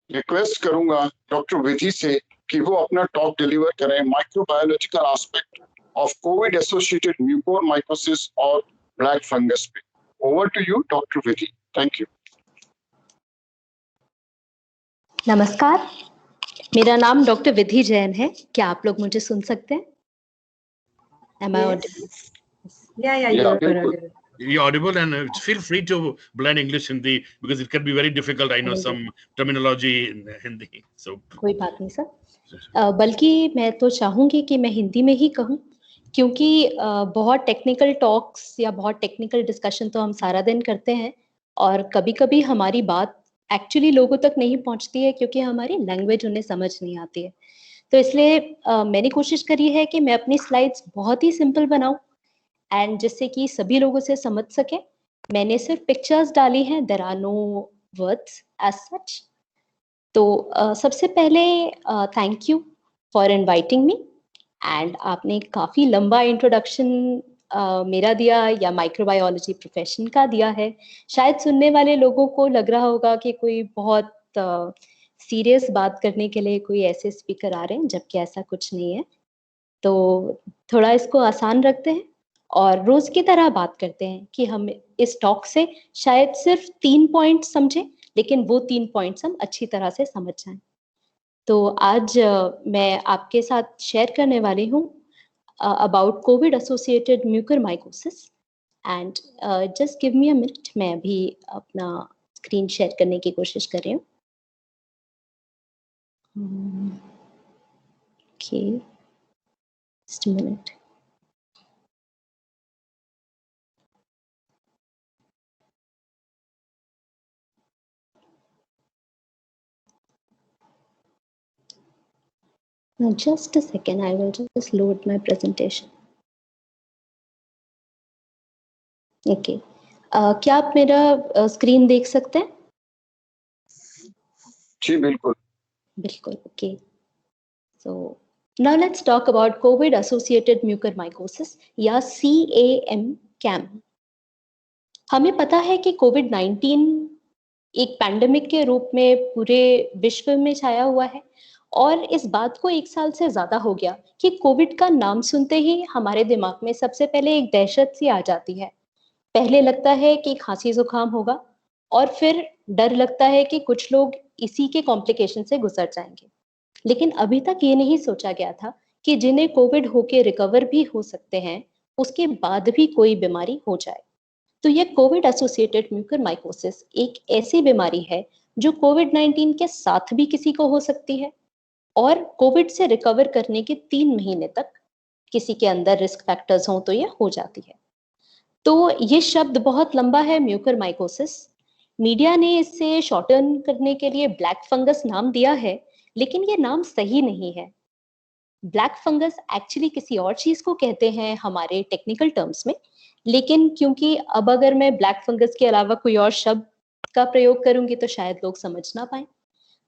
रिक्वेस्ट करूंगा डॉक्टर विधि से कि वो अपना टॉक डिलीवर करें microbiological aspect of COVID associated mucormycosis और ब्लैक फंगस पे। Over to you doctor Vidhi, thank you. नमस्कार, मेरा नाम डॉक्टर विधि जैन है। क्या आप लोग मुझे सुन सकते हैं? Am I audible? Yeah, you are audible. You're audible, and feel free to blend English Hindi because it can be very difficult. I know some terminology in Hindi, so कोई बात नहीं सर, बल्कि मैं तो चाहूंगी कि मैं हिंदी में ही कहूं, क्योंकि बहुत टेक्निकल टॉक्स या बहुत टेक्निकल डिस्कशन तो हम सारा दिन करते हैं, और कभी-कभी हमारी बात एक्चुअली लोगों तक नहीं पहुंचती है क्योंकि हमारी लैंग्वेज उन्हें समझ नहीं आती है। तो इसलिए मैंने कोशिश करी है कि मैं अपनी स्लाइड्स बहुत ही सिंपल बनाऊं एंड जिससे कि सभी लोगों से समझ सके। मैंने सिर्फ पिक्चर्स डाली हैं, there are no words as such. तो सबसे पहले thank you for inviting me, and आपने काफ़ी लंबा इंट्रोडक्शन मेरा दिया या माइक्रोबायोलॉजी प्रोफेशन का दिया है। शायद सुनने वाले लोगों को लग रहा होगा कि कोई बहुत सीरियस बात करने के लिए कोई ऐसे स्पीकर आ रहे हैं, जबकि ऐसा कुछ नहीं है। तो थोड़ा इसको आसान रखते हैं और रोज की तरह बात करते हैं कि हम इस टॉक से शायद सिर्फ 3 पॉइंट समझें, लेकिन वो 3 पॉइंट्स हम अच्छी तरह से समझ जाएं। तो आज मैं आपके साथ शेयर करने वाली हूँ about Covid associated mucormycosis, and just give me a minute, मैं अभी अपना स्क्रीन शेयर करने की कोशिश कर रही हूँ। Okay, just a minute. Just a second, I will just load my presentation. Okay. क्या आप मेरा स्क्रीन देख सकते हैं? जी बिल्कुल. बिल्कुल. Okay. So now let's talk about COVID associated mucormycosis या CAM. हमें पता है कि COVID-19 एक पैंडेमिक के रूप में पूरे विश्व में छाया हुआ है और इस बात को 1 साल से ज्यादा हो गया कि कोविड का नाम सुनते ही हमारे दिमाग में सबसे पहले एक दहशत सी आ जाती है. पहले लगता है कि खांसी जुकाम होगा और फिर डर लगता है कि कुछ लोग इसी के कॉम्प्लिकेशन से गुजर जाएंगे. लेकिन अभी तक ये नहीं सोचा गया था कि जिन्हें कोविड होके रिकवर भी हो सकते हैं, उसके बाद भी कोई बीमारी हो जाए. तो ये कोविड एसोसिएटेड म्यूकरमाइकोसिस एक ऐसी बीमारी है जो कोविड-19 के साथ भी किसी को हो सकती है और कोविड से रिकवर करने के 3 महीने तक किसी के अंदर रिस्क फैक्टर्स हों तो ये हो जाती है. तो ये शब्द बहुत लंबा है, म्यूकरमाइकोसिस. मीडिया ने इसे शॉर्टन करने के लिए ब्लैक फंगस नाम दिया है, लेकिन ये नाम सही नहीं है. ब्लैक फंगस एक्चुअली किसी और चीज को कहते हैं हमारे टेक्निकल टर्म्स में, लेकिन क्योंकि अब अगर मैं ब्लैक फंगस के अलावा कोई और शब्द का प्रयोग करूंगी तो शायद लोग समझ ना पाए.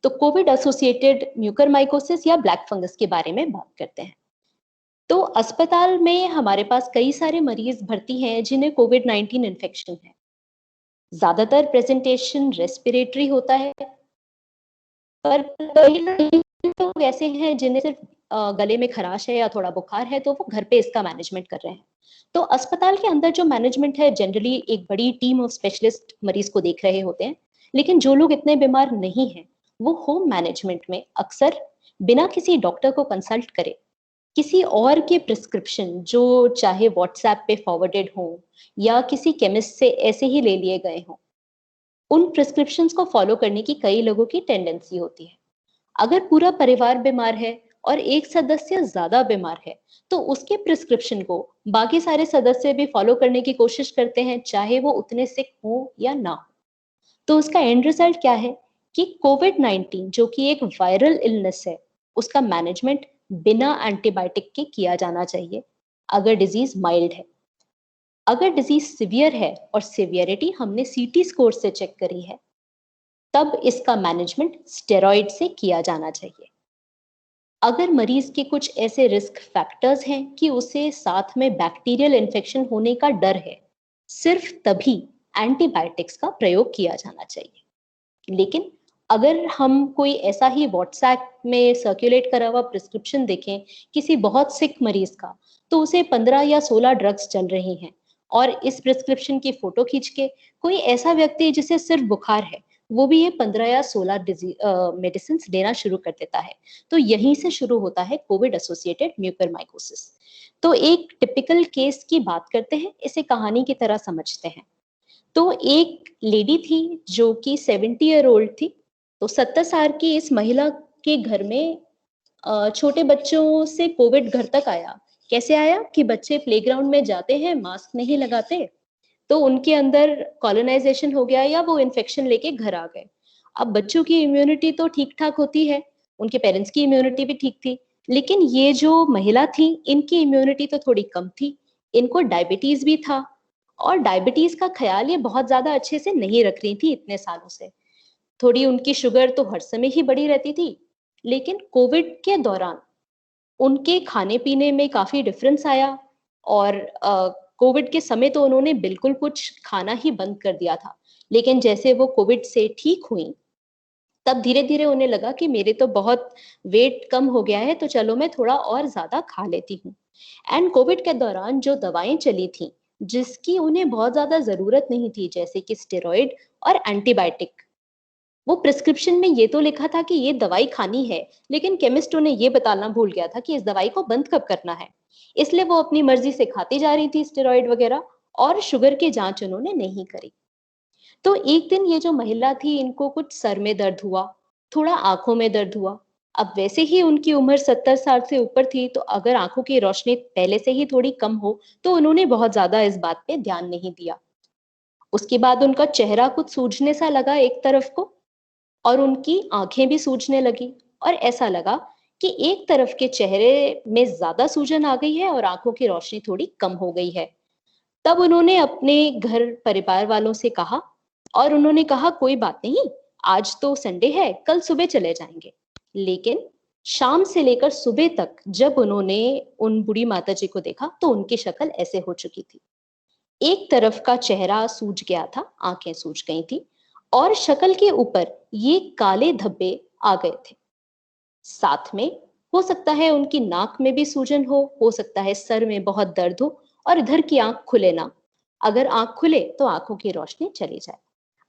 तो कोविड एसोसिएटेड म्यूकरमाइकोसिस या ब्लैक फंगस के बारे में बात करते हैं. तो अस्पताल में हमारे पास कई सारे मरीज भर्ती हैं जिन्हें कोविड-19 इन्फेक्शन है. ज्यादातर प्रेजेंटेशन रेस्पिरेटरी होता है, पर कई लोग ऐसे हैं जिन्हें सिर्फ गले में खराश है या थोड़ा बुखार है तो वो घर पे इसका मैनेजमेंट कर रहे हैं. तो अस्पताल के अंदर जो मैनेजमेंट है जनरली एक बड़ी टीम ऑफ स्पेशलिस्ट मरीज को देख रहे होते हैं, लेकिन जो लोग इतने बीमार नहीं हैं वो होम मैनेजमेंट में अक्सर बिना किसी डॉक्टर को कंसल्ट करे किसी और के प्रिस्क्रिप्शन जो चाहे व्हाट्सएप पे फॉरवर्डेड हो या किसी केमिस्ट से ऐसे ही ले लिए गए हों, उन प्रिस्क्रिप्शंस को फॉलो करने की कई लोगों की टेंडेंसी होती है. अगर पूरा परिवार बीमार है और एक सदस्य ज्यादा बीमार है तो उसके प्रिस्क्रिप्शन को बाकी सारे सदस्य भी फॉलो करने की कोशिश करते हैं, चाहे वो उतने सिक हो या ना हो. तो उसका एंड रिजल्ट क्या है कि कोविड-19 जो कि एक वायरल इलनेस है, उसका मैनेजमेंट बिना एंटीबायोटिक के किया जाना चाहिए अगर डिजीज माइल्ड है. अगर डिजीज सिवियर है और सिवियरिटी हमने सीटी स्कोर से चेक करी है, तब इसका मैनेजमेंट स्टेरॉइड से किया जाना चाहिए. अगर मरीज के कुछ ऐसे रिस्क फैक्टर्स हैं कि उसे साथ में बैक्टीरियल इन्फेक्शन होने का डर है, सिर्फ तभी एंटीबायोटिक्स का प्रयोग किया जाना चाहिए. लेकिन अगर हम कोई ऐसा ही व्हाट्सएप में सर्कुलेट करा हुआ प्रिस्क्रिप्शन देखें किसी बहुत सिक मरीज का, तो उसे 15 या 16 ड्रग्स चल रही हैं और इस प्रिस्क्रिप्शन की फोटो खींच के कोई ऐसा व्यक्ति जिसे सिर्फ बुखार है वो भी ये 15 या 16 मेडिसिन देना शुरू कर देता है. तो यहीं से शुरू होता है कोविड एसोसिएटेड म्यूकरमाइकोसिस. तो एक टिपिकल केस की बात करते हैं, इसे कहानी की तरह समझते हैं. तो एक लेडी थी जो कि 70 ईयर ओल्ड थी. तो 70 साल की इस महिला के घर में छोटे बच्चों से कोविड घर तक आया. कैसे आया कि बच्चे प्लेग्राउंड में जाते हैं, मास्क नहीं लगाते, तो उनके अंदर कॉलोनाइजेशन हो गया या वो इन्फेक्शन लेके घर आ गए. अब बच्चों की इम्यूनिटी तो ठीक ठाक होती है, उनके पेरेंट्स की इम्यूनिटी भी ठीक थी, लेकिन ये जो महिला थी इनकी इम्यूनिटी तो थोड़ी कम थी. इनको डायबिटीज भी था और डायबिटीज का ख्याल ये बहुत ज्यादा अच्छे से नहीं रख रही थी इतने सालों से. थोड़ी उनकी शुगर तो हर समय ही बढ़ी रहती थी, लेकिन कोविड के दौरान उनके खाने पीने में काफी डिफरेंस आया और कोविड के समय तो उन्होंने बिल्कुल कुछ खाना ही बंद कर दिया था. लेकिन जैसे वो कोविड से ठीक हुई, तब धीरे धीरे उन्हें लगा कि मेरे तो बहुत वेट कम हो गया है, तो चलो मैं थोड़ा और ज्यादा खा लेती हूँ. एंड कोविड के दौरान जो दवाएं चली थी जिसकी उन्हें बहुत ज्यादा जरूरत नहीं थी, जैसे कि स्टेरॉइड और एंटीबायोटिक, वो प्रिस्क्रिप्शन में ये तो लिखा था कि ये दवाई खानी है, लेकिन केमिस्ट उन्हें ये बताना भूल गया था कि इस दवाई को बंद कब करना है. इसलिए वो अपनी मर्जी से खाती जा रही थी स्टेरॉइड वगैरह, और शुगर की जांच उन्होंने नहीं करी. तो एक दिन ये जो महिला थी, इनको कुछ सर में दर्द हुआ, थोड़ा आंखों में दर्द हुआ. अब वैसे ही उनकी उम्र 70 साल से ऊपर थी, तो अगर आंखों की रोशनी पहले से ही थोड़ी कम हो तो उन्होंने बहुत ज्यादा इस बात पे ध्यान नहीं दिया. उसके बाद उनका चेहरा कुछ सूजने सा लगा एक तरफ को, और उनकी आंखें भी सूजने लगी, और ऐसा लगा कि एक तरफ के चेहरे में ज्यादा सूजन आ गई है और आंखों की रोशनी थोड़ी कम हो गई है। तब उन्होंने अपने घर परिवार वालों से कहा और उन्होंने कहा कोई बात नहीं, आज तो संडे है, कल सुबह चले जाएंगे। लेकिन शाम से लेकर सुबह तक जब उन्होंने उन बूढ़ी माता जी को देखा तो उनकी शक्ल ऐसे हो चुकी थी। एक तरफ का चेहरा सूज गया था, आंखें सूज गई थी और शक्ल के ऊपर ये काले धब्बे आ गए थे। साथ में हो सकता है उनकी नाक में भी सूजन हो सकता है सर में बहुत दर्द हो और इधर की आंख खुले ना। अगर आंख खुले तो आंखों की रोशनी चली जाए।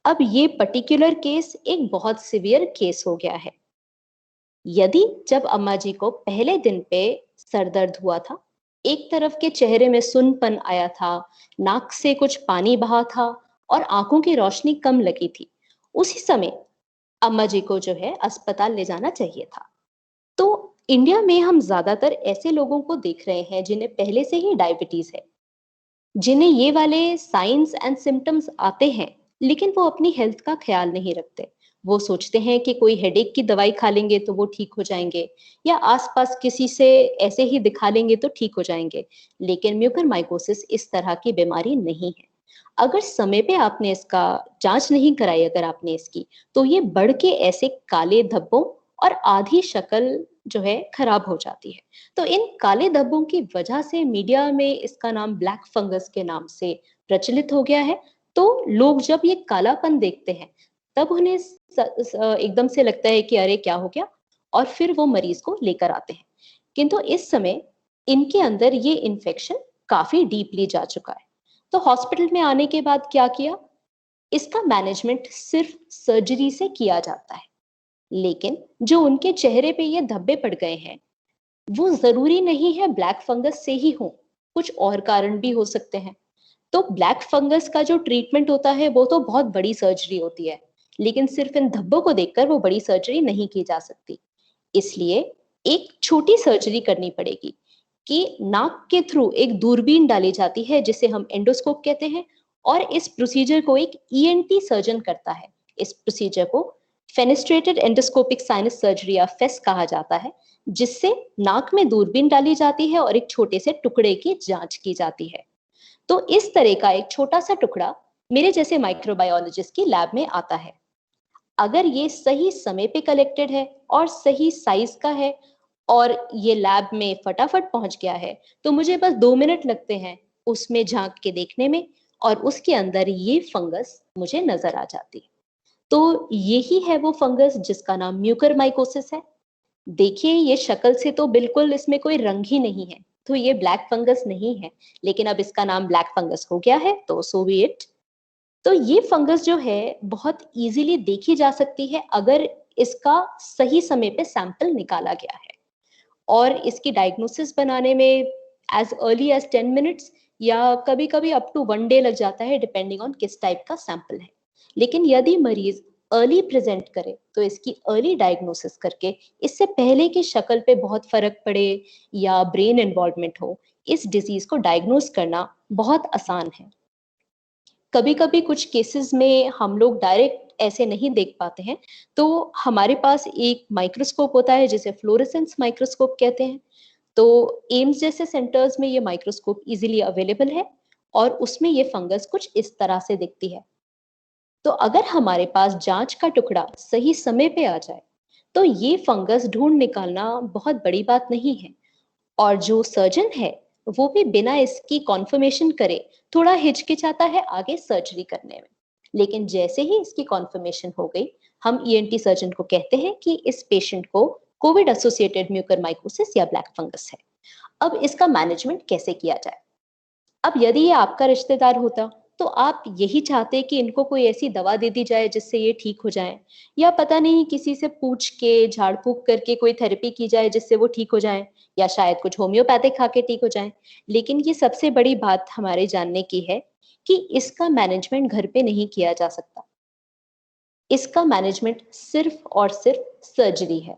अब ये पर्टिकुलर केस एक बहुत सिवियर केस हो गया है। यदि जब अम्मा जी को पहले दिन पे सर दर्द हुआ था, एक तरफ के चेहरे में सुन्नपन आया था, नाक से कुछ पानी बहा था और आंखों की रोशनी कम लगी थी, उसी समय अम्मा जी को जो है अस्पताल ले जाना चाहिए था। तो इंडिया में हम ज्यादातर ऐसे लोगों को देख रहे हैं जिन्हें पहले से ही डायबिटीज है, जिन्हें ये वाले साइंस एंड सिम्टम्स आते हैं, लेकिन वो अपनी हेल्थ का ख्याल नहीं रखते। वो सोचते हैं कि कोई हेडेक की दवाई खा लेंगे तो वो ठीक हो जाएंगे या आसपास किसी से ऐसे ही दिखा लेंगे तो ठीक हो जाएंगे। लेकिन म्यूकरमाइकोसिस इस तरह की बीमारी नहीं है। अगर समय पे आपने इसका जांच नहीं कराई, अगर आपने इसकी, तो ये बढ़ के ऐसे काले धब्बों और आधी शक्ल जो है खराब हो जाती है। तो इन काले धब्बों की वजह से मीडिया में इसका नाम ब्लैक फंगस के नाम से प्रचलित हो गया है। तो लोग जब ये कालापन देखते हैं तब उन्हें एकदम से लगता है कि अरे क्या हो गया, और फिर वो मरीज को लेकर आते हैं। किंतु इस समय इनके अंदर ये इन्फेक्शन काफी डीपली जा चुका है। तो हॉस्पिटल में आने के बाद क्या किया, इसका मैनेजमेंट सिर्फ सर्जरी से किया जाता है। लेकिन जो उनके चेहरे पे ये धब्बे पड़ गए हैं वो जरूरी नहीं है ब्लैक फंगस से ही हो, कुछ और कारण भी हो सकते हैं। तो ब्लैक फंगस का जो ट्रीटमेंट होता है वो तो बहुत बड़ी सर्जरी होती है, लेकिन सिर्फ इन धब्बों को देखकर वो बड़ी सर्जरी नहीं की जा सकती। इसलिए एक छोटी सर्जरी करनी पड़ेगी कि नाक के थ्रू एक दूरबीन डाली जाती है जिसे हम एंडोस्कोप कहते हैं, और इस प्रोसीजर को एक ईएनटी सर्जन करता है। इस प्रोसीजर को फेनेस्ट्रेटेड एंडोस्कोपिक साइनस सर्जरी या फेस कहा जाता है, जिससे नाक में दूरबीन डाली जाती है और एक छोटे से टुकड़े की जांच की जाती है। तो इस तरह का एक छोटा सा टुकड़ा मेरे जैसे माइक्रोबायोलॉजिस्ट की लैब में आता है। अगर ये सही समय पे कलेक्टेड है और सही साइज का है और ये लैब में फटाफट पहुंच गया है, तो मुझे बस 2 मिनट लगते हैं उसमें झांक के देखने में और उसके अंदर ये फंगस मुझे नजर आ जाती है। तो यही है वो फंगस जिसका नाम म्यूकरमाइकोसिस है। देखिए ये शक्ल से तो बिल्कुल इसमें कोई रंग ही नहीं है, तो ये ब्लैक फंगस नहीं है, लेकिन अब इसका नाम ब्लैक फंगस हो गया है तो सो बी इट। तो ये फंगस जो है बहुत इजीली देखी जा सकती है अगर इसका सही समय पे सैंपल निकाला गया है, और इसकी डायग्नोसिस बनाने में एज अर्ली एज 10 मिनट्स या कभी कभी अप टू 1 डे लग जाता है, डिपेंडिंग ऑन किस टाइप का सैंपल है। लेकिन यदि मरीज अर्ली प्रेजेंट करे तो इसकी अर्ली डायग्नोसिस करके, इससे पहले कि शक्ल पे बहुत फर्क पड़े या ब्रेन इन्वॉल्वमेंट हो, इस डिजीज को डायग्नोस करना बहुत आसान है। कभी कभी कुछ केसेस में हम लोग डायरेक्ट ऐसे नहीं देख पाते हैं, तो हमारे पास एक माइक्रोस्कोप होता है जिसे फ्लोरेसेंस माइक्रोस्कोप कहते हैं। तो एम्स जैसे सेंटर्स में ये माइक्रोस्कोप इजीली अवेलेबल है और उसमें ये फंगस कुछ इस तरह से दिखती है। तो अगर हमारे पास जांच का टुकड़ा सही समय पे आ जाए तो ये फंगस ढूंढ निकालना बहुत बड़ी बात नहीं है, और जो सर्जन है वो भी बिना इसकी कॉन्फर्मेशन करे थोड़ा हिचकिचाता है आगे सर्जरी करने में। लेकिन जैसे ही इसकी कॉन्फर्मेशन हो गई, हम ईएनटी सर्जन को कहते हैं कि इस पेशेंट को कोविड एसोसिएटेड म्यूकरमाइकोसिस या ब्लैक फंगस है। अब इसका मैनेजमेंट कैसे किया जाए? अब यदि ये आपका रिश्तेदार होता तो आप यही चाहते कि इनको कोई ऐसी दवा दे दी जाए जिससे ये ठीक हो जाए, या पता नहीं किसी से पूछ के झाड़ फूक करके कोई थेरेपी की जाए जिससे वो ठीक हो जाए, या शायद कुछ होम्योपैथिक खा के ठीक हो जाए। लेकिन ये सबसे बड़ी बात हमारे जानने की है कि इसका मैनेजमेंट घर पे नहीं किया जा सकता। इसका मैनेजमेंट सिर्फ और सिर्फ सर्जरी है।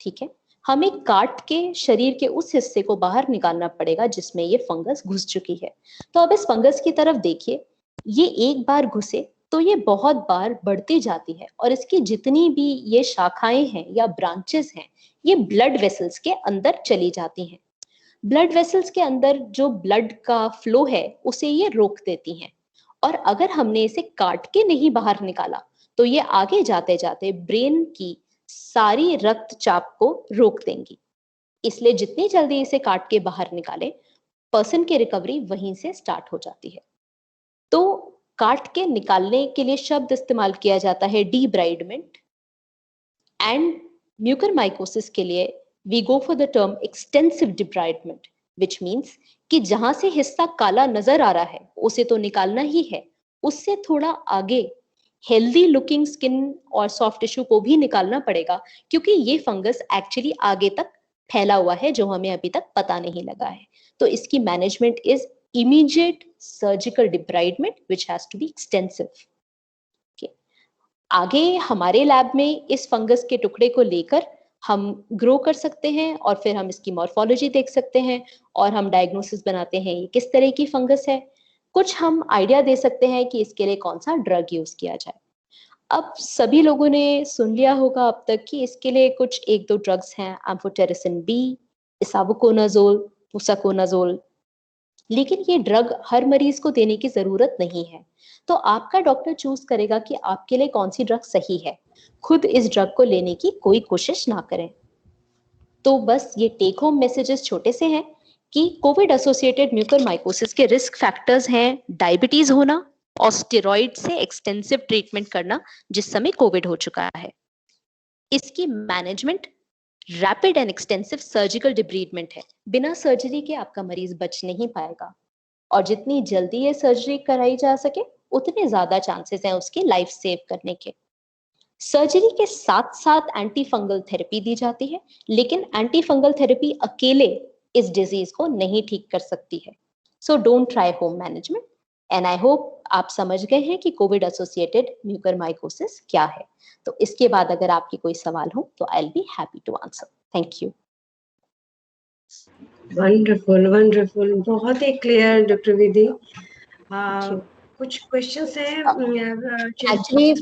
ठीक है, हमें काट के शरीर के उस हिस्से को बाहर निकालना पड़ेगा जिसमें ये फंगस घुस चुकी है। तो अब इस फंगस की तरफ देखिए, ये एक बार घुसे तो ये बहुत बार बढ़ती जाती है और इसकी जितनी भी ये शाखाएं हैं या ब्रांचेस हैं, ये ब्लड वेसल्स के अंदर चली जाती हैं। ब्लड वेसल्स के अंदर जो ब्लड का फ्लो है उसे ये रोक देती हैं, और अगर हमने इसे काट के नहीं बाहर निकाला तो ये आगे जाते जाते ब्रेन की सारी रक्तचाप को रोक देंगी। इसलिए जितनी जल्दी इसे काट के बाहर निकाले, पर्सन की रिकवरी वहीं से स्टार्ट हो जाती है। तो काट के निकालने के लिए शब्द इस्तेमाल किया जाता है डीब्राइडमेंट, एंड म्यूकरमाइकोसिस के लिए we go for the term extensive debridement, which means कि जहां से हिस्सा काला नजर आ रहा है उसे तो निकालना ही है, उससे थोड़ा आगे हेल्दी लुकिंग स्किन और सॉफ्ट टिश्यू को भी निकालना पड़ेगा, क्योंकि ये फंगस एक्चुअली आगे तक फैला हुआ है जो हमें अभी तक पता नहीं लगा है। तो इसकी management is immediate surgical debridement which has to be extensive. आगे हमारे लैब में इस फंगस के टुकड़े को लेकर हम ग्रो कर सकते हैं और फिर हम इसकी मॉर्फोलॉजी देख सकते हैं और हम डायग्नोसिस बनाते हैं ये किस तरह की फंगस है। कुछ हम आइडिया दे सकते हैं कि इसके लिए कौन सा ड्रग यूज किया जाए। अब सभी लोगों ने सुन लिया होगा अब तक कि इसके लिए कुछ 1-2 ड्रग्स हैं, एम्फोटेरिसिन बी, इसावुकोनाजोल, पुसाकोनाजोल, लेकिन ये ड्रग हर मरीज को देने की जरूरत नहीं है। तो आपका डॉक्टर चूज करेगा कि आपके लिए कौन सी ड्रग सही है। खुद इस ड्रग को लेने की कोई कोशिश ना करें। तो बस ये टेक होम मैसेजेस छोटे से हैं कि कोविड एसोसिएटेड म्यूकरमाइकोसिस के रिस्क फैक्टर्स हैं डायबिटीज होना और स्टेरॉइड से एक्सटेंसिव ट्रीटमेंट करना जिस समय कोविड हो चुका है। इसकी management rapid and extensive surgical debridement है। बिना सर्जरी के आपका मरीज बच नहीं पाएगा, और जितनी जल्दी ये सर्जरी कराई जा सके उतने ज्यादा चांसेस हैं उसकी लाइफ सेव करने के। सर्जरी के साथ साथ एंटी फंगल थेरेपी दी जाती है, लेकिन एंटी फंगल थेरेपी अकेले इस डिजीज को नहीं ठीक कर सकती है। So don't try home management, and I hope आप समझ गए हैं कि कोविड एसोसिएटेड म्यूकरमाइकोसिस क्या है। तो इसके बाद अगर आपकी कोई सवाल हो तो I will be happy to answer. Thank you. Wonderful wonderful, बहुत ही क्लियर डॉक्टर विधि। कुछ क्वेश्चंस हैं एक्चुअली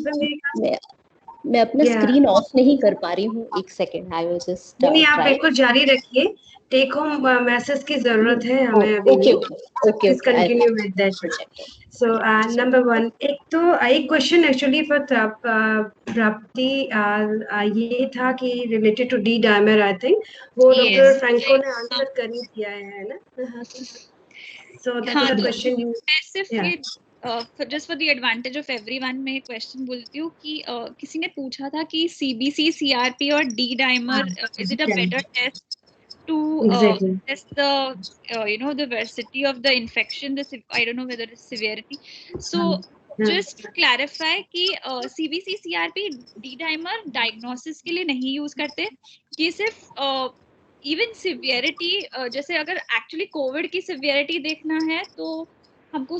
मैं अपना स्क्रीन ऑफ नहीं कर पा रही हूँ, एक सेकंड, आई विल जस्ट नहीं, आप बिल्कुल जारी रखिए। टेक होम मैसेज की जरूरत है हमें अभी। Okay, continue with that. So number 1, एक क्वेश्चन एक्चुअली फॉर प्राप्ति ये था कि related to D dimer, I think वो डॉक्टर फ्रैंको ने आंसर कर ही दिया है ना। So that is a question just for the advantage of everyone, मैं एक क्वेश्चन बोलती हूँ कि किसी ने पूछा था कि CBC, CRP और D dimer is it a better test to test the the veracity of the infection, I don't know whether it's severity. So just to clarify कि CBC, CRP, D dimer diagnosis के लिए नहीं यूज करते, कि सिर्फ इवन सिवियरिटी, जैसे अगर एक्चुअली कोविड की सिवियरिटी देखना है तो हमको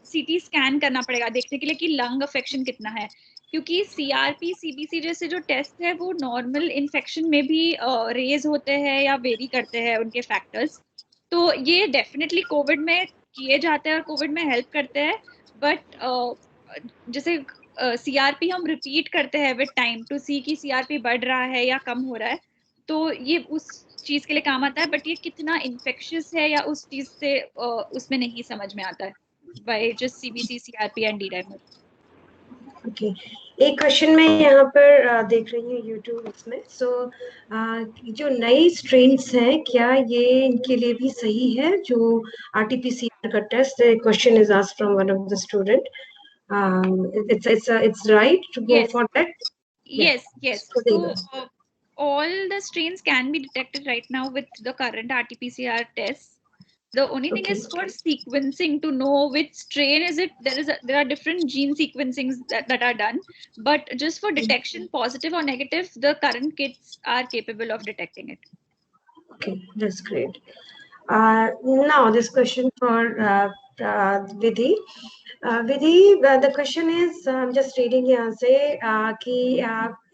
CT स्कैन करना पड़ेगा देखने के लिए कि लंग अफेक्शन कितना है, क्योंकि CRP, CBC जैसे जो टेस्ट है वो नॉर्मल इन्फेक्शन में भी रेज होते हैं या वेरी करते हैं उनके फैक्टर्स। तो ये डेफिनेटली कोविड में किए जाते हैं और कोविड में हेल्प करते हैं, बट जैसे CRP हम रिपीट करते हैं विद टाइम टू सी कि CRP बढ़ रहा है या कम हो रहा है, तो ये उस चीज के लिए काम आता है, बट ये कितना इन्फेक्शियस है या उस चीज से उसमें नहीं समझ में आता है by just CBC, CRP and D dimer। Okay, एक क्वेश्चन मैं यहाँ पर देख रही हूँ यूट्यूब इसमें। सो जो नई स्ट्रेन्स हैं क्या ये इनके लिए भी सही है जो RT-PCR का test? Question is asked from one of the student. it's right to go for that? Yes. So all the strains can be detected right now with the current RT-PCR tests. The only thing is for sequencing to know which strain is it. There are different gene sequencings that are done, but just for detection, positive or negative, the current kits are capable of detecting it. Okay, that's great. Now this question for Vidhi. Vidhi, the question is, I'm just reading यहाँ से कि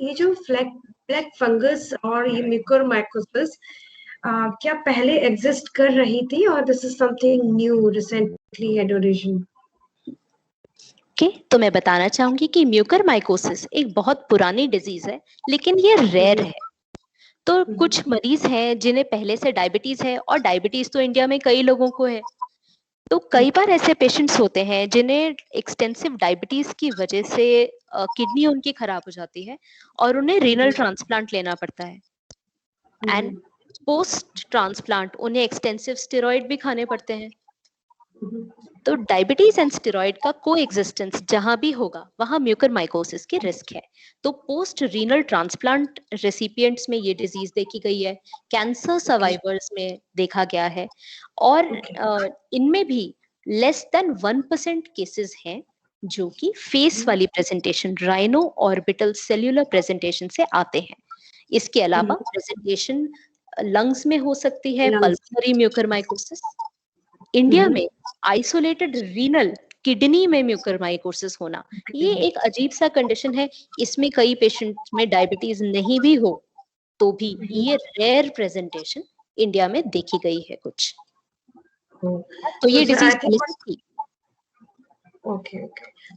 ये जो black fungus और ये म्यूकोरमाइकोसिस क्या पहले एग्जिस्ट कर रही थी और this is something new recently add origin? Okay, तो मैं बताना चाहूंगी कि म्यूकरमाइकोसिस एक बहुत पुरानी डिजीज है, लेकिन ये रेयर है। तो कुछ मरीज हैं जिन्हें पहले से डायबिटीज है, और डायबिटीज तो इंडिया में कई लोगों को है। तो कई बार ऐसे पेशेंट्स होते हैं जिन्हें एक्सटेंसिव डायबिटीज की वजह से किडनी उनकी खराब हो जाती है और उन्हें रीनल ट्रांसप्लांट लेना पड़ता है। एंड पोस्ट ट्रांसप्लांट उन्हें एक्सटेंसिव स्टेरॉइड भी खाने पड़ते हैं। तो डायबिटीज एंड स्टेरॉइड का को एग्जिस्टेंस जहां भी होगा वहां म्यूकरमाइकोसिस की रिस्क है। तो पोस्ट रीनल ट्रांसप्लांट रेसिपिएंट्स में ये डिजीज देखी गई है, कैंसर सर्वाइवर्स में देखा गया है, और इनमें भी लेस देन 1% केसेस हैं जो कि फेस वाली presentation, rhino orbital cellular presentation से आते हैं। इसके अलावा प्रेजेंटेशन लंग्स में हो सकती है, पल्मोनरी म्यूकरमाइकोसिस। इंडिया में आइसोलेटेड रीनल किडनी में म्यूकरमाइकोसिस होना, ये एक अजीब सा कंडीशन है। इसमें कई पेशेंट में डायबिटीज नहीं भी हो तो भी ये रेयर प्रेजेंटेशन इंडिया में देखी गई है कुछ। तो ये डिजीज थी। Okay.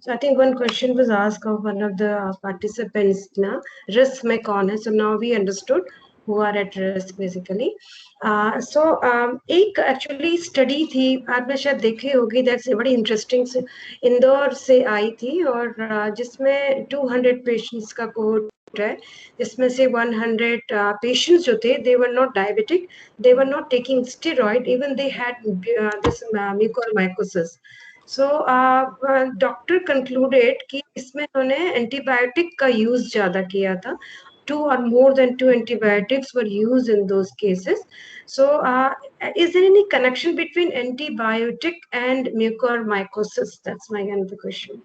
So I think one question was asked of one of the participants, na, risk में कौन है? So now we understood who are at risk basically. So एक actually study थी, आपने शायद देखी होगी, that's बड़ी interesting, इंदौर से आई थी, और जिसमें 200 patients का cohort है, जिसमें से 100 patients जो थे, they were not diabetic, they were not taking steroid, even they had this mucormycosis. So doctor concluded कि इसमें उन्होंने एंटीबायोटिक का यूज ज्यादा किया था. 2 or more than 2 antibiotics were used in those cases. So is there any connection between antibiotic and mucormycosis? That's my another question.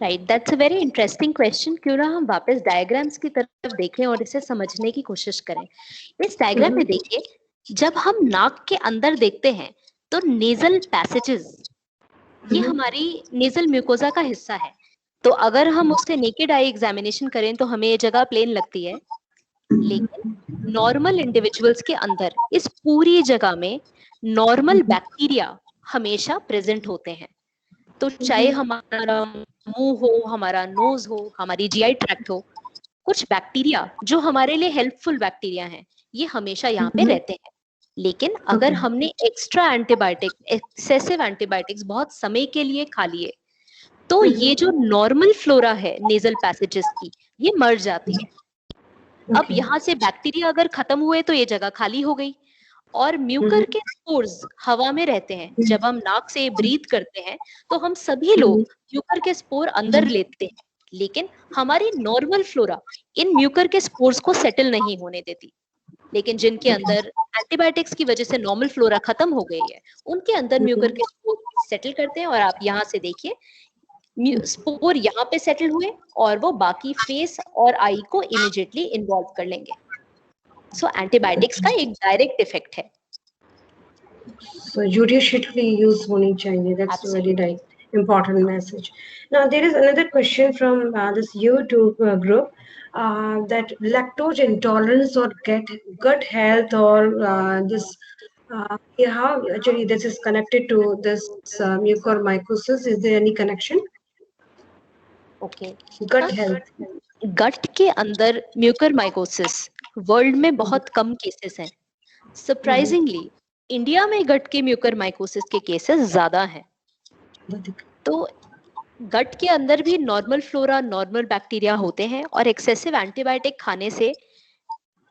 Right, that's a very interesting question. क्यों ना हम वापस डायग्राम्स की तरफ देखें और इसे समझने की कोशिश करें। इस डायग्राम में देखिए, जब हम नाक के अंदर देखते हैं तो नेजल पैसेजेस, ये हमारी नेजल म्यूकोजा का हिस्सा है। तो अगर हम उससे नेकेड आई एग्जामिनेशन करें तो हमें ये जगह प्लेन लगती है, लेकिन नॉर्मल इंडिविजुअल्स के अंदर इस पूरी जगह में नॉर्मल बैक्टीरिया हमेशा प्रेजेंट होते हैं। तो चाहे हमारा मुंह हो, हमारा नोज हो, हमारी जीआई ट्रैक्ट हो, कुछ बैक्टीरिया जो हमारे लिए हेल्पफुल बैक्टीरिया हैं, ये हमेशा यहाँ पे रहते हैं। लेकिन अगर हमने एक्स्ट्रा एंटीबायोटिक, एक्सेसिव एंटीबायोटिक्स बहुत समय के लिए खा लिए, तो ये जो नॉर्मल फ्लोरा है नेजल पैसेजेस की, ये मर जाती है। अब यहाँ से बैक्टीरिया अगर खत्म हुए तो ये जगह खाली हो गई, और म्यूकर के स्पोर्स हवा में रहते हैं। जब हम नाक से ब्रीथ करते हैं तो हम सभी लोग म्यूकर के स्पोर अंदर लेते हैं, लेकिन हमारी नॉर्मल फ्लोरा इन म्यूकर के स्पोर्स को सेटल नहीं होने देती। लेकिन जिनके अंदर एंटीबायोटिक्स की वजह से नॉर्मल फ्लोरा खत्म हो गई है, उनके अंदर म्यूकर के स्पोर सेटल करते हैं। और आप यहाँ से देखिए, स्पोर यहाँ पे सेटल हुए और वो बाकी फेस और आई को इमीडिएटली इन्वॉल्व कर लेंगे। सो एंटीबायोटिक्स का एक डायरेक्ट इफेक्ट है। So judiciously use होनी चाहिए. That's a very important message. Now there is another question from this YouTube group. That lactose intolerance or gut health or this how actually this is connected to this mucormycosis. Is there any connection? Okay. Gut health. गट के अंदर म्यूकरमाइकोसिस वर्ल्ड में बहुत कम केसेस हैं। सरप्राइजिंगली इंडिया में गट के म्यूकरमाइकोसिस के केसेस ज्यादा हैं। तो गट के अंदर भी नॉर्मल फ्लोरा, नॉर्मल बैक्टीरिया होते हैं, और एक्सेसिव एंटीबायोटिक खाने से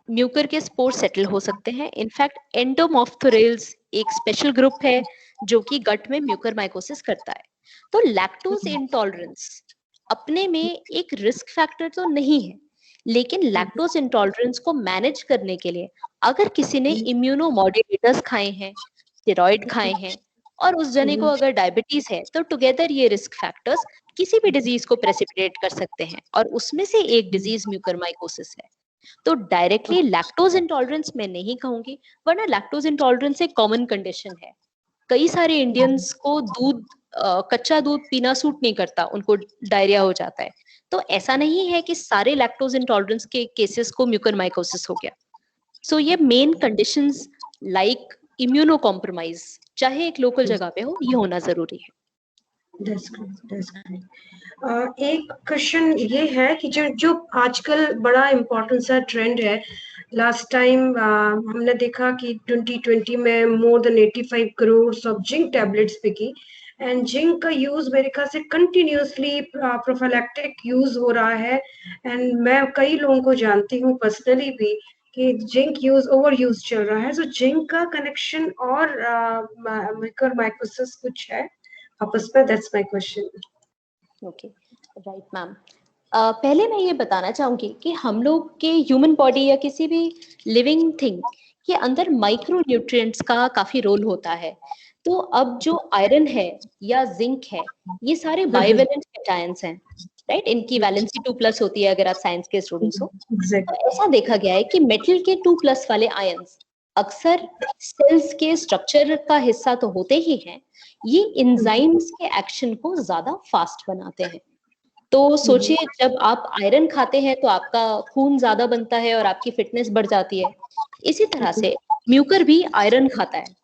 म्यूकर के स्पोर सेटल हो सकते हैं। इनफैक्ट एंडोमोफ्थोरेल्स एक स्पेशल ग्रुप है जो कि गट में म्यूकरमाइकोसिस करता है। तो लैक्टोज इंटॉलरेंस अपने में एक रिस्क फैक्टर तो नहीं है, लेकिन लैक्टोज इंटॉलरेंस को मैनेज करने के लिए अगर किसी ने इम्यूनोमॉड्यूलेटर्स खाए हैं, स्टेरॉइड खाए हैं, और उस जने को अगर डायबिटीज है, तो टुगेदर ये रिस्क फैक्टर्स किसी भी डिजीज को प्रेसिपिटेट कर सकते हैं, और उसमें से एक डिजीज म्यूकरमाइकोसिस है। तो डायरेक्टली लैक्टोज इंटॉलरेंस मैं नहीं कहूंगी, वरना लैक्टोज इंटॉलरेंस एक कॉमन कंडीशन है। कई सारे इंडियंस को दूध, कच्चा दूध पीना सूट नहीं करता, उनको डायरिया हो जाता है। तो ऐसा नहीं है कि सारे लैक्टोज इंटॉलरेंस के केसेस को म्यूकरमाइकोसिस हो गया। सो ये main conditions like immuno compromise, चाहे एक लोकल जगह पे हो, ये होना जरूरी है। That's great. That's great. एक क्वेश्चन ये है कि जो आजकल बड़ा इम्पोर्टेंट सा ट्रेंड है, लास्ट टाइम हमने देखा कि 2020 में more than 85 crore of zinc tablets बिकी, एंड जिंक का यूज मेरे ख्याल से कंटिन्यूसली प्रोफिलैक्टिक यूज हो रहा है, एंड मैं कई लोगों को जानती हूँ पर्सनली भी कि जिंक यूज ओवर यूज चल रहा है. सो जिंक का कनेक्शन और म्यूकरमाइकोसिस कुछ है आपस में? That's my question. Okay, right ma'am. पहले मैं ये बताना चाहूंगी कि हम लोग के ह्यूमन बॉडी या किसी भी लिविंग थिंग के अंदर माइक्रो न्यूट्रिएंट्स का काफी रोल होता है. तो अब जो आयरन है या जिंक है, ये सारे बाइवेलेंट कैटायंस हैं, राइट? इनकी वैलेंसी 2+ होती है अगर आप साइंस के स्टूडेंट्स हो. तो ऐसा देखा गया है कि मेटल के 2+ वाले आयंस अक्सर सेल्स के स्ट्रक्चर का हिस्सा तो होते ही हैं, ये एंजाइम्स के एक्शन को ज्यादा फास्ट बनाते हैं. तो सोचिए, जब आप आयरन खाते हैं तो आपका खून ज्यादा बनता है और आपकी फिटनेस बढ़ जाती है. इसी तरह से म्यूकर भी आयरन खाता है.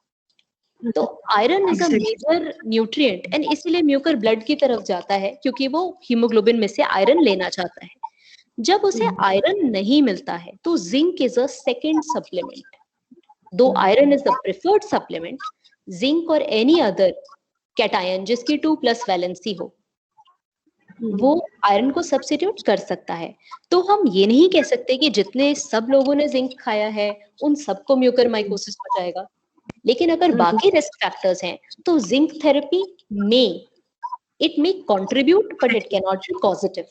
तो iron is a major nutrient, and इसीलिए म्यूकर ब्लड की तरफ जाता है क्योंकि वो हीमोग्लोबिन में से आयरन लेना चाहता है. जब उसे आयरन नहीं मिलता है तो zinc is a second supplement. दो iron is the preferred supplement, zinc और एनी अदर कैटायन जिसकी 2+ वैलेंसी हो, वो आयरन को सब्स्टिट्यूट कर सकता है. तो हम ये नहीं कह सकते कि जितने सब लोगों ने जिंक खाया है उन सबको म्यूकरमाइकोसिस हो जाएगा. लेकिन अगर बाकी रिस्क फैक्टर्स हैं तो zinc therapy it may contribute but it can not be positive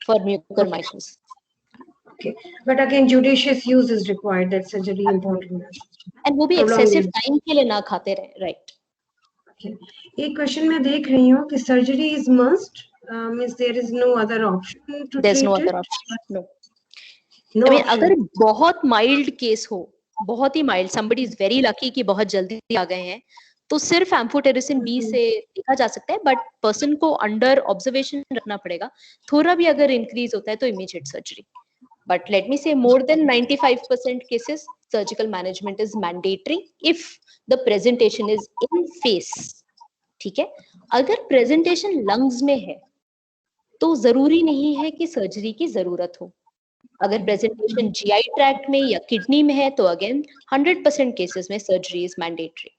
for mucormycosis. Okay, but again judicious use is required. That's a very important. And वो भी excessive time के लिए ना खाते रहे, right? Okay. एक क्वेश्चन मैं देख रही हूँ कि surgery is must, means there is no other option to There's treat no it? other option. No. No I mean, option. अगर बहुत माइल्ड केस हो, बहुत ही mild, somebody is very lucky कि बहुत जल्दी आ गए हैं, तो सिर्फ एम्फोटेरिसिन B से देखा जा सकता है, बट पर्सन को अंडर ऑब्जर्वेशन रखना पड़ेगा. थोड़ा भी अगर इंक्रीज होता है तो immediate surgery. But let me say more than 95% cases, surgical management is mandatory if the presentation is in face. ठीक है? अगर presentation lungs में है, तो जरूरी नहीं है कि सर्जरी की जरूरत हो. अगर presentation GI tract में या किडनी में है, तो again 100% cases में surgery is mandatory.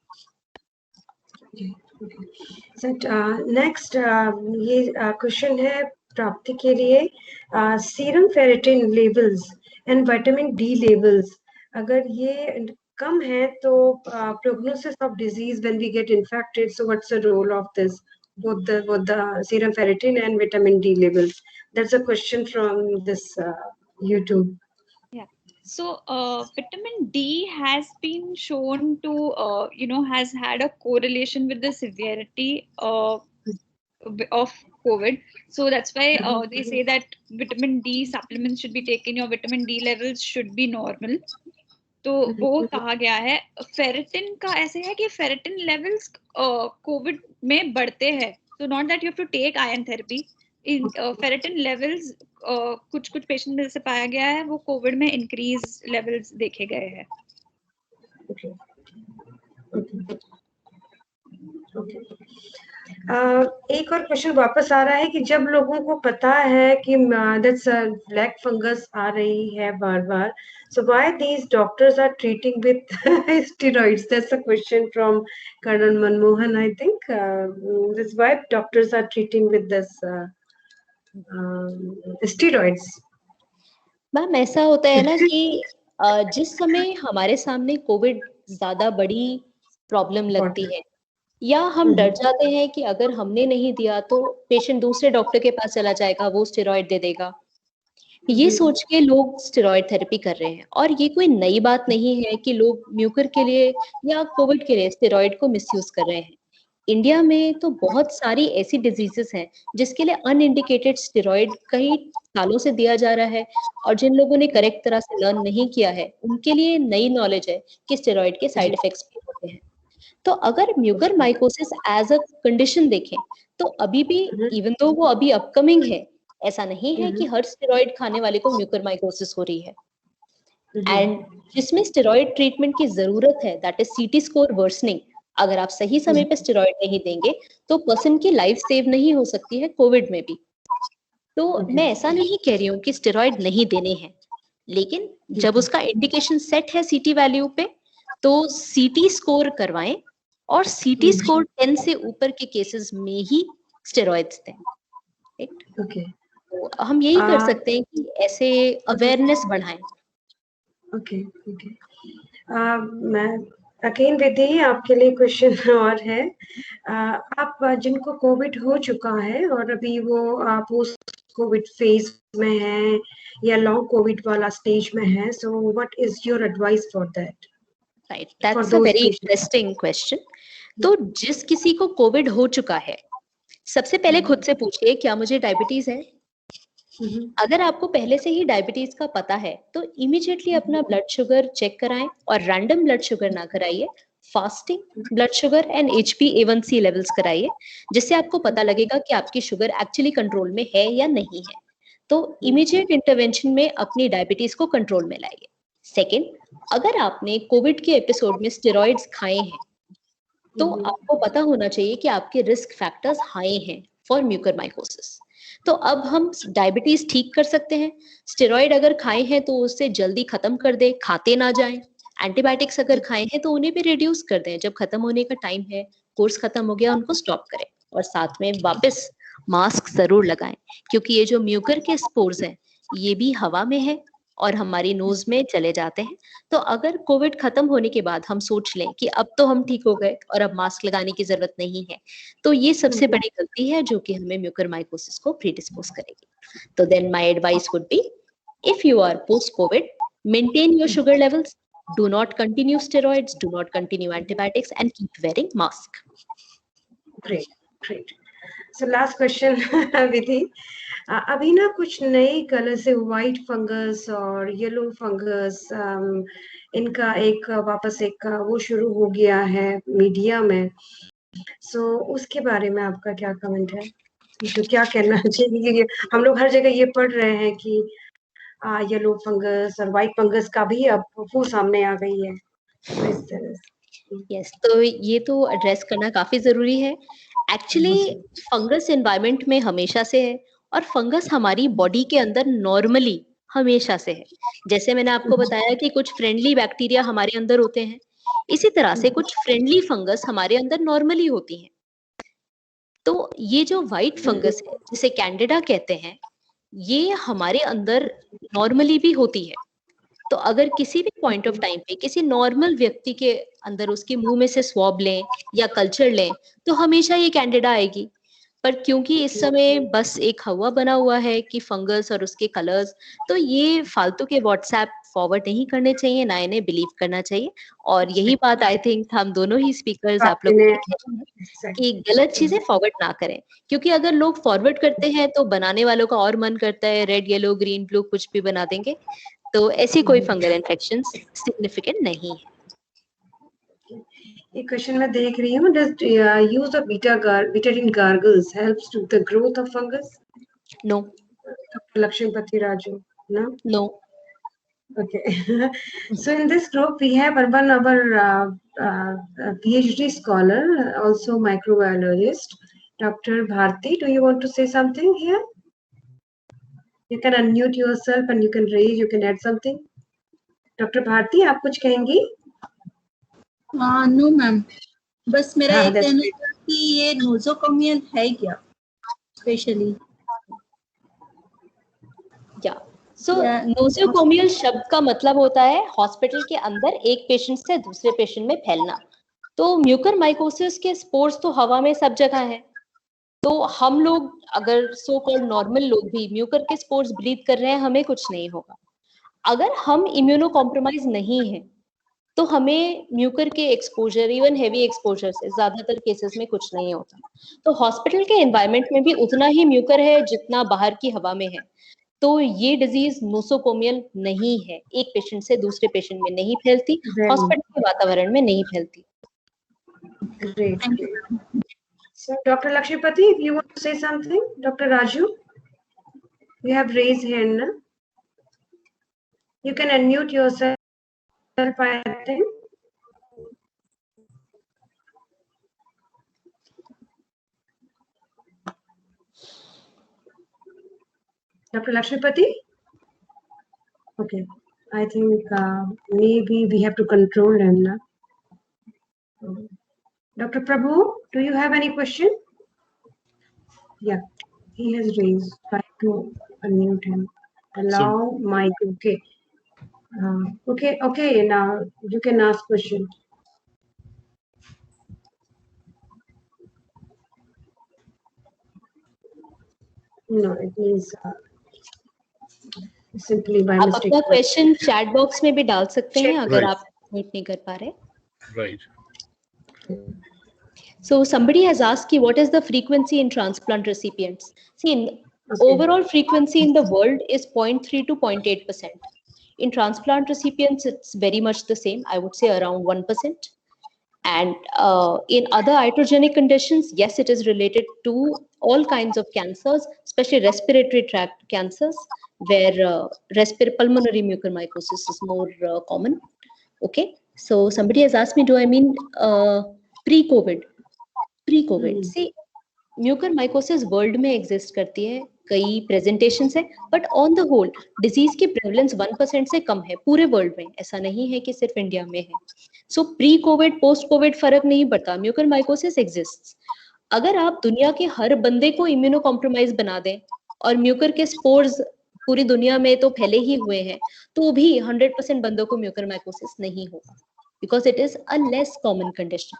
नेक्स्ट ये क्वेश्चन है प्राप्ति के लिए. Serum ferritin levels and vitamin D levels, अगर ये कम है तो prognosis of disease when we get infected, so what's the role of this both the serum ferritin and vitamin D levels? That's a question from this YouTube. So vitamin D has been shown to has had a correlation with the severity of COVID. So that's why they say that vitamin D supplements should be taken. Your vitamin D levels should be normal. तो वो कहा गया है. फेरेटिन का ऐसे है कि फेरेटिन लेवल्स कोविड में बढ़ते हैं. So not that you have to take iron therapy. In ferritin levels कुछ पेशेंट में से पाया गया है, वो कोविड में इंक्रीज लेवल्स देखे गए हैं. एक और क्वेश्चन वापस आ रहा है कि जब लोगों को पता है कि दैट्स ब्लैक फंगस आ रही है बार बार, so why these doctors are treating with steroids? That's a question from Colonel Manmohan, I think. That's why doctors are treating with this steroids. Ma'am ऐसा होता है ना कि जिस समय हमारे सामने कोविड ज्यादा बड़ी प्रॉब्लम लगती है, या हम डर जाते हैं कि अगर हमने नहीं दिया तो पेशेंट दूसरे डॉक्टर के पास चला जाएगा, वो स्टेरॉइड दे देगा, ये सोच के लोग स्टेरॉइड थेरेपी कर रहे हैं. और ये कोई नई बात नहीं है कि लोग म्यूकर के लिए या कोविड के लिए स्टेरॉइड को मिसयूज कर रहे हैं. इंडिया में तो बहुत सारी ऐसी डिजीजेस हैं जिसके लिए अनइंडिकेटेड स्टेरॉइड कई सालों से दिया जा रहा है, और जिन लोगों ने करेक्ट तरह से लर्न नहीं किया है उनके लिए नई नॉलेज है कि स्टेरॉइड के साइड इफेक्ट्स भी होते हैं. तो अगर म्यूकरमाइकोसिस एज अ कंडीशन देखें तो अभी भी, इवन दो वो अभी अपकमिंग है, ऐसा नहीं है कि हर स्टेरॉइड खाने वाले को म्यूकरमाइकोसिस हो रही है. एंड जिसमें स्टेरॉइड ट्रीटमेंट की जरूरत है, दैट इज सीटी स्कोर वर्सनिंग, अगर आप सही समय पे स्टेरॉइड नहीं देंगे तो पर्सन की लाइफ सेव नहीं हो सकती है कोविड में भी। तो मैं ऐसा नहीं कह रही हूँ कि स्टेरॉइड नहीं देने हैं, लेकिन जब उसका इंडिकेशन सेट है सीटी वैल्यू पे तो सीटी स्कोर करवाएं और सीटी स्कोर 10 से ऊपर के केसेस में ही स्टेरॉइड्स दें। ओके, तो हम यही कर सकते हैं कि ऐसे अवेयरनेस बढ़ाएं। ओके ओके, मैं अकेन विधि आपके लिए क्वेश्चन और है। आप जिनको कोविड हो चुका है और अभी वो पोस्ट कोविड फेज में है या लॉन्ग कोविड वाला स्टेज में है, so what is your advice for that? Right, that's a very interesting question. तो जिस किसी को कोविड हो चुका है, सबसे पहले खुद से पूछिए क्या मुझे डायबिटीज है। अगर आपको पहले से ही डायबिटीज का पता है तो इमीडिएटली अपना ब्लड शुगर चेक कराएं और रैंडम ब्लड शुगर ना कराइए, fasting blood sugar and HbA1c levels कराइए, जिससे आपको पता लगेगा कि आपकी शुगर एक्चुअली कंट्रोल में है या नहीं है। तो इमीडिएट इंटरवेंशन में अपनी डायबिटीज को कंट्रोल में लाइए। सेकेंड, अगर आपने कोविड के एपिसोड में स्टेरॉइड्स खाए हैं तो आपको पता होना चाहिए कि आपके रिस्क फैक्टर्स हाई हैं फॉर म्यूकरमाइकोसिस। तो अब हम डायबिटीज ठीक कर सकते हैं। स्टेरॉइड अगर खाए हैं तो उससे जल्दी खत्म कर दें, खाते ना जाएं। एंटीबायोटिक्स अगर खाए हैं तो उन्हें भी रिड्यूस कर दें, जब खत्म होने का टाइम है, कोर्स खत्म हो गया, उनको स्टॉप करें। और साथ में वापस मास्क जरूर लगाएं, क्योंकि ये जो म्यूकर के स्पोर्स हैं ये भी हवा में है और हमारी नोज में चले जाते हैं। तो अगर कोविड खत्म होने के बाद हम सोच लें कि अब तो हम ठीक हो गए और अब मास्क लगाने की जरूरत नहीं है, तो ये सबसे बड़ी गलती है जो कि हमें म्यूकरमाइकोसिस को प्रीडिस्पोज करेगी। तो then my advice would be, if you are post COVID, maintain your sugar levels, do not continue steroids, do not continue antibiotics and keep wearing mask. Great, great. So last question विधि, अभी ना कुछ नए कलर से व्हाइट फंगस और येलो फंगस, इनका एक वापस एक वो शुरू हो गया है मीडिया में। सो उसके बारे में आपका क्या कमेंट है? तो क्या कहना चाहिए? हम लोग हर जगह ये पढ़ रहे हैं कि येलो फंगस और व्हाइट फंगस का भी अब वो सामने आ गई है। तो इस तरह से यस, तो ये तो एड्रेस करना काफी जरूरी है। एक्चुअली फंगस एनवायरनमेंट में हमेशा से है और फंगस हमारी बॉडी के अंदर नॉर्मली हमेशा से है। जैसे मैंने आपको बताया कि कुछ फ्रेंडली बैक्टीरिया हमारे अंदर होते हैं, इसी तरह से कुछ फ्रेंडली फंगस हमारे अंदर नॉर्मली होती हैं। तो ये जो व्हाइट फंगस है जिसे कैंडिडा कहते हैं, ये हमारे अंदर नॉर्मली भी होती है। तो अगर किसी भी पॉइंट ऑफ टाइम पे किसी नॉर्मल व्यक्ति के अंदर उसके मुंह में से स्वॉब लें या कल्चर लें तो हमेशा ये कैंडिडा आएगी। पर क्योंकि इस समय बस एक हवा बना हुआ है कि फंगस और उसके कलर्स, तो ये फालतू के व्हाट्सएप फॉरवर्ड नहीं करने चाहिए, ना इन्हें बिलीव करना चाहिए। और यही बात आई थिंक हम दोनों ही स्पीकर्स आप लोग कि गलत चीजें फॉरवर्ड ना करें, क्योंकि अगर लोग फॉरवर्ड करते हैं तो बनाने वालों का और मन करता है रेड येलो ग्रीन ब्लू कुछ भी बना देंगे। तो ऐसी कोई फंगल इन्फेक्शन सिग्निफिकेंट नहीं है। एक क्वेश्चन मैं देख रही हूँ, does use of betadine gargles helps to the growth of fungus? No. Lakshmipati Raju, no? No. Okay. So in this group we have one our PhD scholar, also microbiologist, Dr. Bharti. Do you want to say something here? You can unmute yourself and you can raise, you can add something. Dr. Bharti, आप कुछ कहेंगी? नो मैम, बस मेरा एक कहना था कि ये नोजोकोमियल है क्या स्पेशली? या सो नोजोकोमियल शब्द का मतलब होता है हॉस्पिटल के अंदर एक पेशेंट से दूसरे पेशेंट में फैलना। तो म्यूकरमाइकोसिस के स्पोर्स तो हवा में सब जगह है। तो हम लोग अगर सो कॉल्ड नॉर्मल लोग भी म्यूकर के स्पोर्स ब्रीथ कर रहे हैं, हमें कुछ नहीं होगा। अगर हम इम्यूनो कॉम्प्रोमाइज नहीं है तो हमें म्यूकर के एक्सपोजर, इवन हेवी एक्सपोजर से ज्यादातर केसेस में कुछ नहीं होता। तो हॉस्पिटल के एनवायरनमेंट में भी उतना ही म्यूकर है जितना बाहर की हवा में है। तो ये डिजीज नोसोकोमियल नहीं है, एक पेशेंट से दूसरे पेशेंट में नहीं फैलती, हॉस्पिटल के वातावरण में नहीं फैलती। Great. So Dr. Lakshmipati, if you want to say something, Dr. Raju, you have raised hand. You can unmute yourself, I think. Dr. Lakshmipati? Okay, I think maybe we have to control him now. Dr. Prabhu, do you have any question? Yeah, he has raised. Try to unmute him. Allow mic. Okay. Okay. Now you can ask question. No, it means simply by आप mistake. अपना क्वेश्चन चैट बॉक्स में भी डाल सकते हैं अगर आप म्यूट नहीं कर पा रहे. Right. So somebody has asked you what is the frequency in transplant recipients. See, overall frequency in the world is 0.3 to 0.8%. In transplant recipients, it's very much the same. I would say around 1%. And in other iatrogenic conditions, yes, it is related to all kinds of cancers, especially respiratory tract cancers, where pulmonary mucormycosis is more common. Okay, so somebody has asked me, do I mean pre-COVID? Pre-COVID. See, mucormycosis world में exist करती है, कई presentations है, but on the whole, disease की prevalence 1% से कम है पूरे world में. ऐसा नहीं है कि सिर्फ इंडिया में है. So pre-COVID, post-COVID फर्क नहीं पड़ता. Mucormycosis exists. अगर आप दुनिया के हर बंदे को immunocompromised बना दें और म्यूकर के spores पूरी दुनिया में तो फैले ही हुए हैं, तो भी 100% बंदों को mucormycosis नहीं होगा, because it is a less common condition.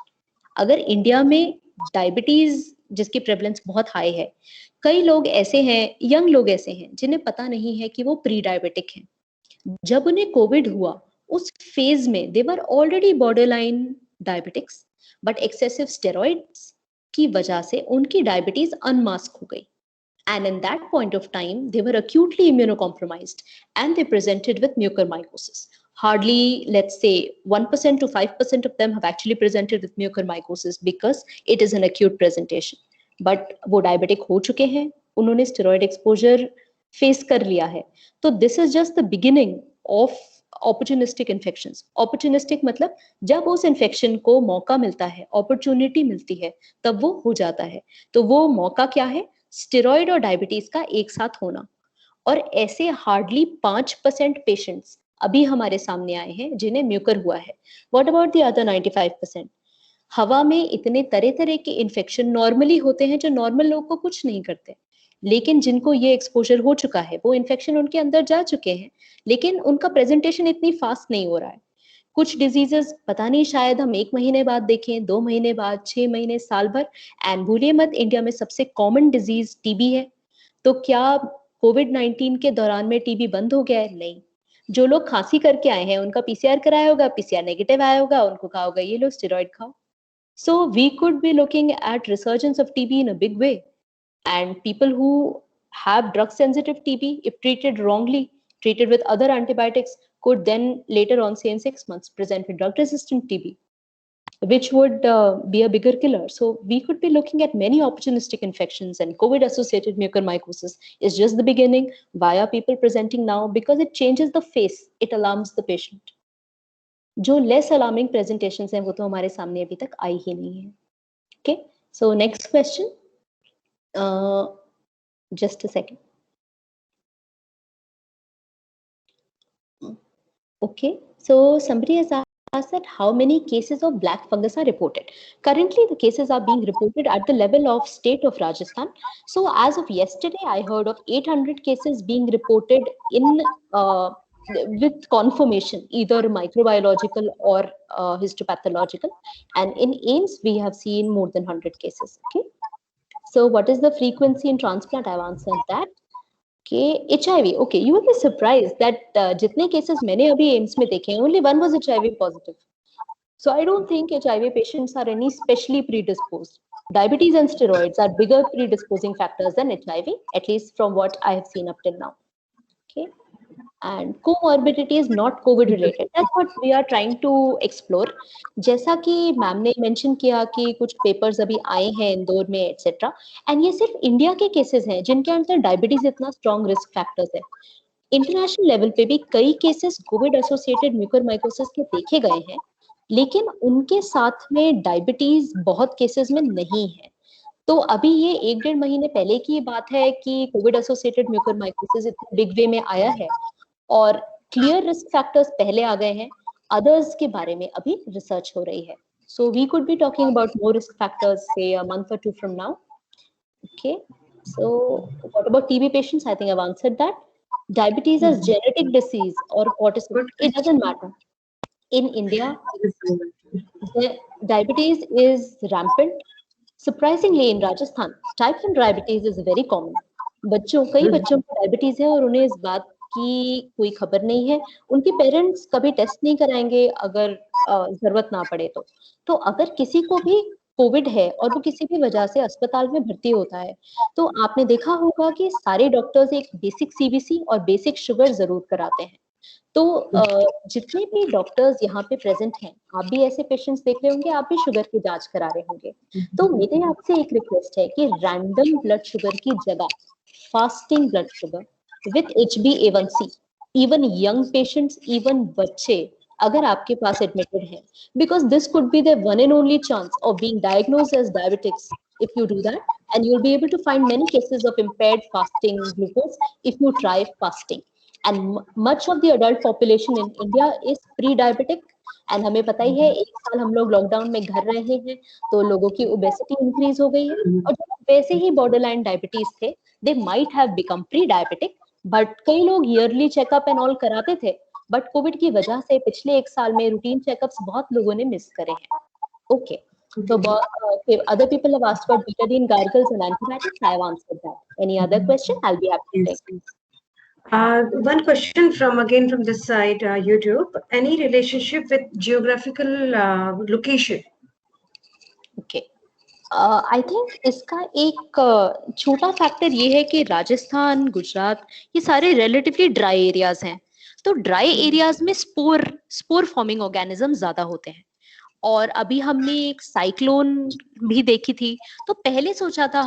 अगर इंडिया में डायबिटीज जिसकी प्रेवलेंस बहुत हाई है, कई लोग ऐसे हैं, यंग लोग ऐसे हैं जिन्हें पता नहीं है कि वो प्री डायबिटिक हैं. जब उन्हें कोविड हुआ उस फेज में they were already borderline diabetics, but excessive steroids की वजह से उनकी डायबिटीज अनमास्क हो गई. And in that point of time, they were acutely immunocompromised and they presented with mucormycosis. Hardly, let's say, 1% to 5% of them have actually presented with mucormycosis because it is an acute presentation. But वो diabetic हो चुके हैं, उन्होंने steroid exposure face कर लिया है. तो this is just the beginning of opportunistic infections. Opportunistic मतलब जब उस infection को मौका मिलता है, opportunity मिलती है, तब वो हो जाता है. तो वो मौका क्या है? स्टेरॉइड और डायबिटीज का एक साथ होना. और ऐसे हार्डली 5% पेशेंट्स अभी हमारे सामने आए हैं जिन्हें म्यूकर हुआ है. What about the other 95%? हवा में इतने तरह तरह के इन्फेक्शन नॉर्मली होते हैं जो नॉर्मल लोग को कुछ नहीं करते, लेकिन जिनको ये एक्सपोजर हो चुका है, वो इन्फेक्शन उनके अंदर जा चुके हैं, लेकिन उनका प्रेजेंटेशन इतनी फास्ट नहीं हो रहा है. कुछ डिजीजेस पता नहीं, शायद हम 1 महीने बाद देखें, 2 महीने बाद, 6 महीने, साल भर. एंड भूलिए मत, इंडिया में सबसे कॉमन डिजीज टीबी है. तो क्या कोविड-19 के दौरान में टीबी बंद हो गया है? नहीं. जो लोग खांसी करके आए हैं उनका पीसीआर कराया होगा, पीसीआर नेगेटिव आया होगा, उनको कहा होगा ये लो स्टेरॉइड खाओ. So we could be looking at resurgence of TB in a big way. And people who have drug sensitive TB, if treated wrongly, treated with other antibiotics, could then later on, say in 6 months, present with drug-resistant TB, which would be a bigger killer. So we could be looking at many opportunistic infections, and COVID-associated mucormycosis is just the beginning. Why are people presenting now? Because it changes the face. It alarms the patient. जो less alarming presentations हैं, वो तो हमारे सामने अभी तक आई ही नहीं है. Okay, so next question. Just a second. Okay, so somebody has asked that how many cases of black fungus are reported. Currently, the cases are being reported at the level of state of Rajasthan. So as of yesterday, I heard of 800 cases being reported in with confirmation, either microbiological or histopathological. And in AIIMS, we have seen more than 100 cases. Okay, so what is the frequency in transplant? I've answered that. Okay, HIV. Okay, you will be surprised that जितने cases मैंने अभी एम्स में देखे हैं, only one was HIV positive. So I don't think HIV patients are any specially predisposed. Diabetes and steroids are bigger predisposing factors than HIV, at least from what I have seen up till now. Okay, and comorbidity is not COVID related. That's what we are trying to explore. जैसा कि मैम ने मेंशन किया कि कुछ पेपर्स अभी आए हैं इंदौर में एटसेट्रा, एंड ये सिर्फ इंडिया के केसेस हैं जिनके अंदर डायबिटीज इतना स्ट्रॉन्ग रिस्क फैक्टर्स है. इंटरनेशनल लेवल पे भी कई केसेस कोविड एसोसिएटेड म्यूकोरमाइकोसिस के देखे गए हैं, लेकिन उनके साथ में डायबिटीज बहुत केसेस में नहीं है. तो अभी ये 1-1.5 महीने पहले की बात है कि कोविड एसोसिएटेड म्यूकरमाइकोसिस इतने बिग वे में आया है और क्लियर रिस्क फैक्टर्स पहले आ गए हैं, अदर्स के बारे में अभी रिसर्च हो रही है. So we could be talking about more risk factors, say a month or 2 from now. Okay. So what about TB patients? I think I've answered that. Diabetes as genetic disease or what is it? It doesn't matter. In India, diabetes is rampant. Surprisingly, in Rajasthan, type 1 diabetes is very common. कई बच्चों को डायबिटीज है और उन्हें इस बात की कोई खबर नहीं है. उनके पेरेंट्स कभी टेस्ट नहीं कराएंगे अगर जरूरत ना पड़े तो अगर किसी को भी कोविड है और वो किसी भी वजह से अस्पताल में भर्ती होता है तो आपने देखा होगा कि सारे डॉक्टर्स एक बेसिक सीबीसी और बेसिक शुगर जरूर कराते हैं. तो जितने भी डॉक्टर्स यहाँ पे प्रेजेंट हैं, आप भी ऐसे पेशेंट्स देख रहे होंगे, आप भी शुगर की जांच करा रहे होंगे. तो मेरे आपसे एक रिक्वेस्ट है कि रैंडम ब्लड शुगर की जगह fasting blood sugar with HbA1c, even young patients, even बच्चे अगर आपके पास एडमिटेड है, because this could be the one and only chance of being diagnosed as diabetics. If you do that, and you'll be able to find many cases of impaired fasting glucose if you try fasting. And much of the adult population in India is pre-diabetic. And हमें पता ही है, एक साल हम लोग लॉकडाउन में घर रहे हैं तो लोगों की ओबेसिटी इंक्रीज हो गई है और जो वैसे ही बॉर्डरलाइन डायबिटीज थे, they might have become pre-diabetic. But कई लोग ईयरली चेकअप एंड ऑल कराते थे, बट कोविड की वजह से पिछले एक साल में रूटीन चेकअप्स बहुत लोगों ने मिस करे हैं. Okay. So other people have asked about betadine, gargles, and antibiotics. I have answered that. Any other question? I'll be happy to take. One question from this side, YouTube. Any relationship with geographical location? Okay. I think इसका एक छोटा फैक्टर ये है कि राजस्थान, गुजरात ये सारे रिलेटिवली ड्राई एरियाज हैं. तो ड्राई एरियाज में स्पोर फॉर्मिंग ऑर्गेनिज्म ज्यादा होते हैं. और अभी हमने एक साइक्लोन भी देखी थी, तो पहले सोचा था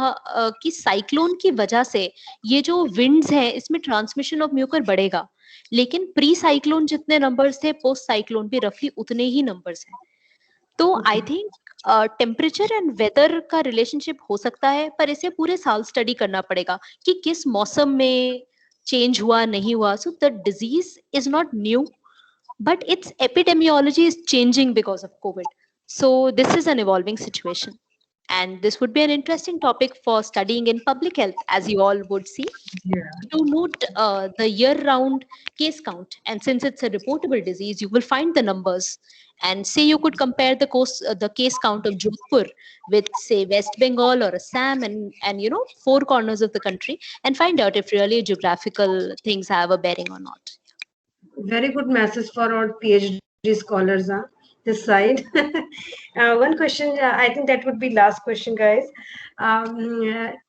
कि साइक्लोन की वजह से ये जो विंड्स हैं इसमें ट्रांसमिशन ऑफ म्यूकर बढ़ेगा, लेकिन प्री साइक्लोन जितने नंबर्स थे, पोस्ट साइक्लोन भी रफली उतने ही नंबर्स हैं. तो I think temperature and weather का रिलेशनशिप हो सकता है, पर इसे पूरे साल स्टडी करना पड़ेगा कि किस मौसम में चेंज हुआ नहीं हुआ. So the disease is not new, but its epidemiology is changing because of COVID. So this is an evolving situation, and this would be an interesting topic for studying in public health, as you all would see. To note the year-round case count, and since it's a reportable disease, you will find the numbers, and say you could compare the case count of Jodhpur with, say, West Bengal or Assam, and 4 corners of the country, and find out if really geographical things have a bearing or not. Very good message for our PhD scholars this side. One question, I think that would be last question, guys.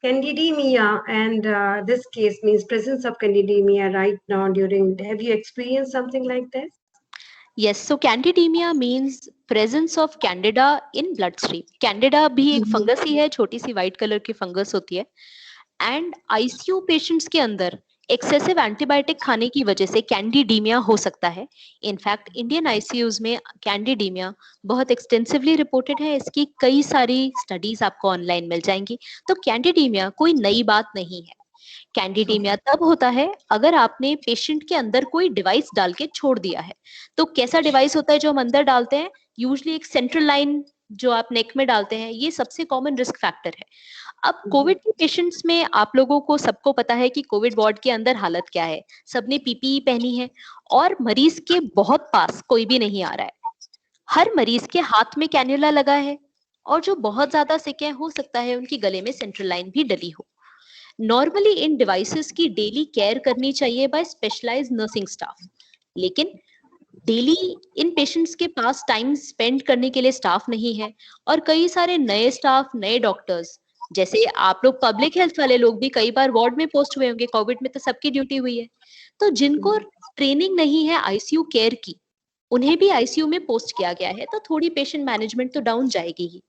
Candidemia, and this case means presence of candidemia right now during. Have you experienced something like this? Yes, so candidemia means presence of candida in bloodstream. Candida भी एक फंगस ही है, छोटी सी व्हाइट कलर की फंगस होती है. एंड ICU पेशेंट्स के अंदर एक्सेसिव एंटीबायोटिक खाने की वजह से कैंडिडीमिया हो सकता है. इनफैक्ट इंडियन ICUs में कैंडिडीमिया बहुत एक्सटेंसिवली रिपोर्टेड है. इसकी कई सारी स्टडीज आपको ऑनलाइन मिल जाएंगी. तो कैंडिडीमिया कोई नई बात नहीं है. कैंडिडीमिया तब होता है अगर आपने पेशेंट के अंदर कोई डिवाइस डाल के छोड़ दिया है. तो कैसा डिवाइस होता है जो हम अंदर डालते हैं? यूजुअली एक सेंट्रल लाइन जो आप नेक में डालते हैं, ये सबसे कॉमन रिस्क फैक्टर है. अब कोविड के पेशेंट्स में आप लोगों को सबको पता है कि कोविड वार्ड के अंदर हालत क्या है. सबने PPE पहनी है और मरीज के बहुत पास कोई भी नहीं आ रहा है. हर मरीज के हाथ में कैन्युला लगा है और जो बहुत ज्यादा सिक है, हो सकता है उनकी गले में सेंट्रल लाइन भी डली हो. नॉर्मली इन डिवाइसेस की डेली केयर करनी चाहिए बाय स्पेशलाइज्ड नर्सिंग स्टाफ, लेकिन डेली इन पेशेंट्स के पास टाइम स्पेंड करने के लिए स्टाफ नहीं है. और कई सारे नए स्टाफ, नए डॉक्टर्स, जैसे आप लोग पब्लिक हेल्थ वाले लोग भी कई बार वार्ड में पोस्ट हुए होंगे. कोविड में तो सबकी ड्यूटी हुई है. तो जिनको ट्रेनिंग नहीं है ICU केयर की, उन्हें भी ICU में पोस्ट किया गया है. तो थोड़ी पेशेंट मैनेजमेंट तो डाउन जाएगी ही.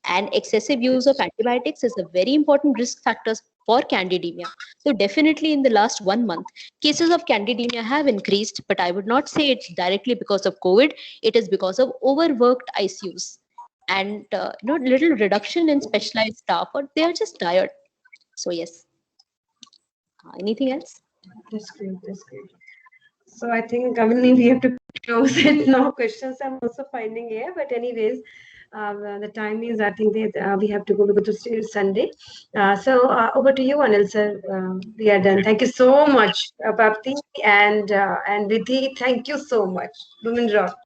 And excessive use of antibiotics is a very important risk factor for candidemia. So definitely in the last 1 month, cases of candidemia have increased, but I would not say it's directly because of COVID. It is because of overworked ICUs. and little reduction in specialized staff, or they are just tired. So yes. Anything else? That's great. That's great. So I think, Kamini, we have to close it now. Questions I'm also finding here, but anyways, the time is, I think we have to go because it's Sunday. So over to you, Anil sir. We are done. Thank you so much, Bhakti and Vidhi. Thank you so much. Women rock.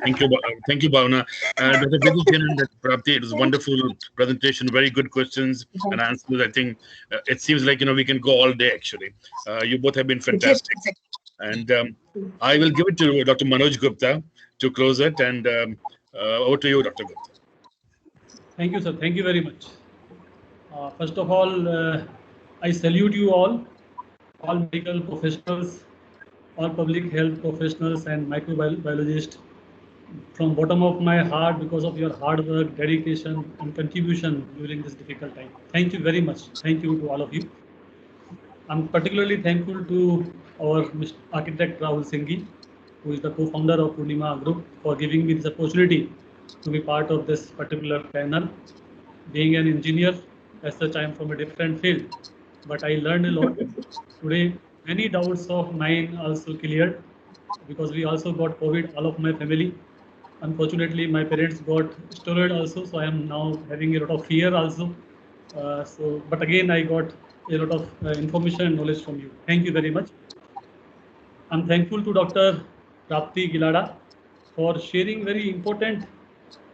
Thank you, Bhavna. Dr. Vidhi Jain and Dr. Prapti, it was a wonderful presentation, very good questions and answers. I think it seems like, we can go all day, actually. You both have been fantastic. And I will give it to Dr. Manoj Gupta to close it. And over to you, Dr. Gupta. Thank you, sir. Thank you very much. First of all, I salute you all medical professionals, all public health professionals and microbiologists from bottom of my heart because of your hard work, dedication and contribution during this difficult time. Thank you very much. Thank you to all of you. I'm particularly thankful to our Mr. Architect Rahul Singhi, who is the co-founder of Purnima Group, for giving me this opportunity to be part of this particular panel. Being an engineer, as such, I am from a different field, but I learned a lot. Today, many doubts of mine also cleared, because we also got COVID, all of my family. Unfortunately, my parents got steroid also, so I am now having a lot of fear also. But again, I got a lot of information and knowledge from you. Thank you very much. I'm thankful to Dr. Prapti Gilada for sharing very important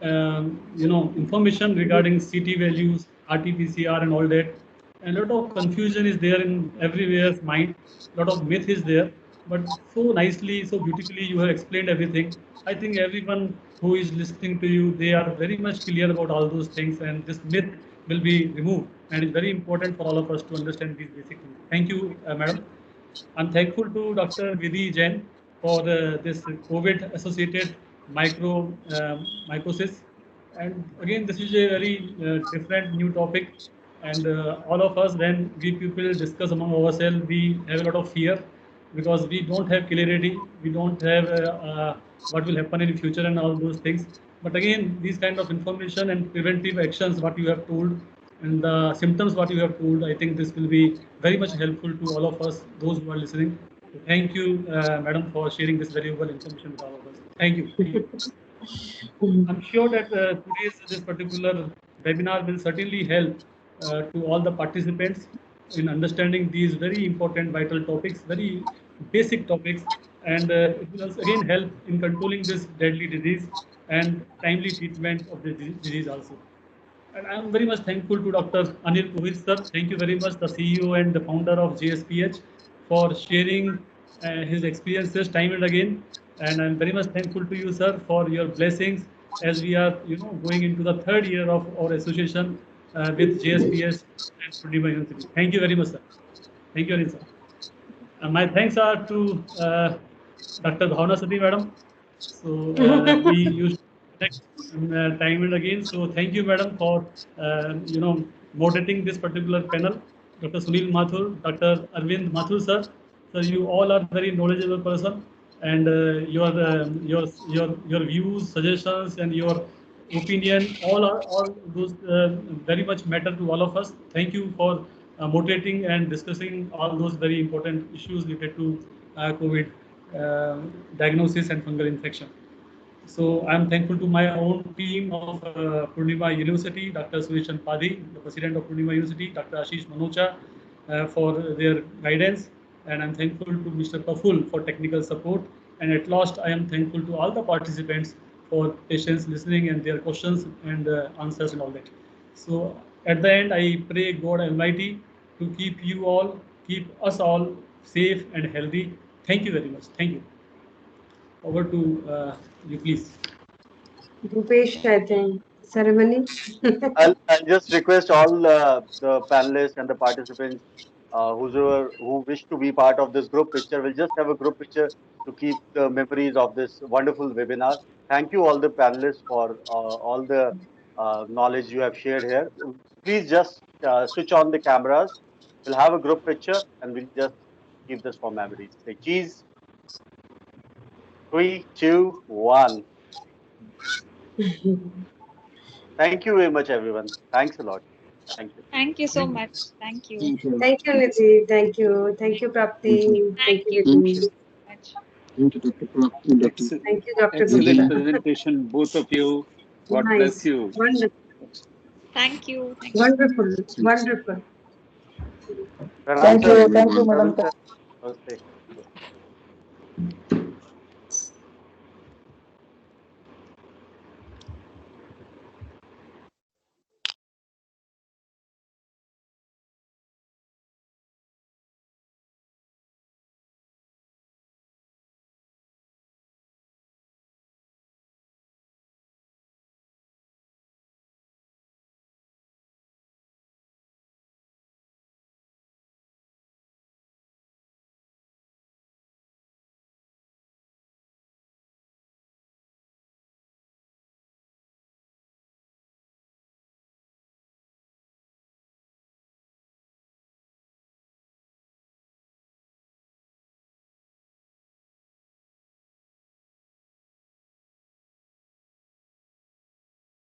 information regarding CT values, RT-PCR and all that. And a lot of confusion is there in everywhere's mind. A lot of myth is there, but so nicely, so beautifully you have explained everything. I think everyone who is listening to you, they are very much clear about all those things, and this myth will be removed. And it's very important for all of us to understand these basic things. Thank you, madam. I'm thankful to Dr. Vidhi Jain for this COVID-associated mycosis. And again, this is a very different new topic. And all of us, when we people discuss among ourselves, we have a lot of fear because we don't have clarity. We don't have what will happen in the future and all those things. But again, these kind of information and preventive actions, what you have told, and the symptoms what you have told, I think this will be very much helpful to all of us, those who are listening. So thank you, madam, for sharing this valuable information with all of us. Thank you. I'm sure that this particular webinar will certainly help to all the participants in understanding these very important vital topics, very basic topics, and it will again help in controlling this deadly disease and timely treatment of the disease also. And I'm very much thankful to Dr. Anil Purohit sir. Thank you very much, the CEO and the founder of JSPH, for sharing his experiences time and again. And I'm very much thankful to you, sir, for your blessings as we are, going into the third year of our association with JSPH and Purnima University. Thank you very much, sir. Thank you, Anil sir. And my thanks are to Dr. Bhavna Sati, madam. So we used to connect time and again. So thank you, madam, for moderating this particular panel. Dr. Sunil Mathur, Dr. Arvind Mathur, sir. So you all are very knowledgeable person, and your views, suggestions, and your opinion, all those very much matter to all of us. Thank you for moderating and discussing all those very important issues related to COVID diagnosis and fungal infection. So I'm thankful to my own team of Purnima University, Dr. Suresh Padi, the president of Purnima University, Dr. Ashish Manocha for their guidance, and I'm thankful to Mr. Praful for technical support. And at last, I am thankful to all the participants for patience listening and their questions and answers and all that. So at the end, I pray God Almighty to keep you all, keep us all safe and healthy. Thank you very much. Thank you. Over to you, please. Rupesh, I think. Ceremony. I'll just request all the panelists and the participants who wish to be part of this group picture. We'll just have a group picture to keep the memories of this wonderful webinar. Thank you all the panelists for all the knowledge you have shared here. Please just switch on the cameras. We'll have a group picture and we'll just keep this for memories. Say cheese. 3, 2, 1. Thank you very much, everyone. Thanks a lot. Thank you. Thank you so much. Thank you. Thank you. Thank you, Nidhi. Thank you. Thank you, Prapti. Thank you Thank Nidhi. you. much. Thank you, Dr. Prapti, Dr. Thank you, Dr. Excellent Gupta. presentation, both of you. God Nice. bless you. Wonderful. Thank you. Thank you. Wonderful. Wonderful. Pranam, Thank sir. you, madam. Namaste.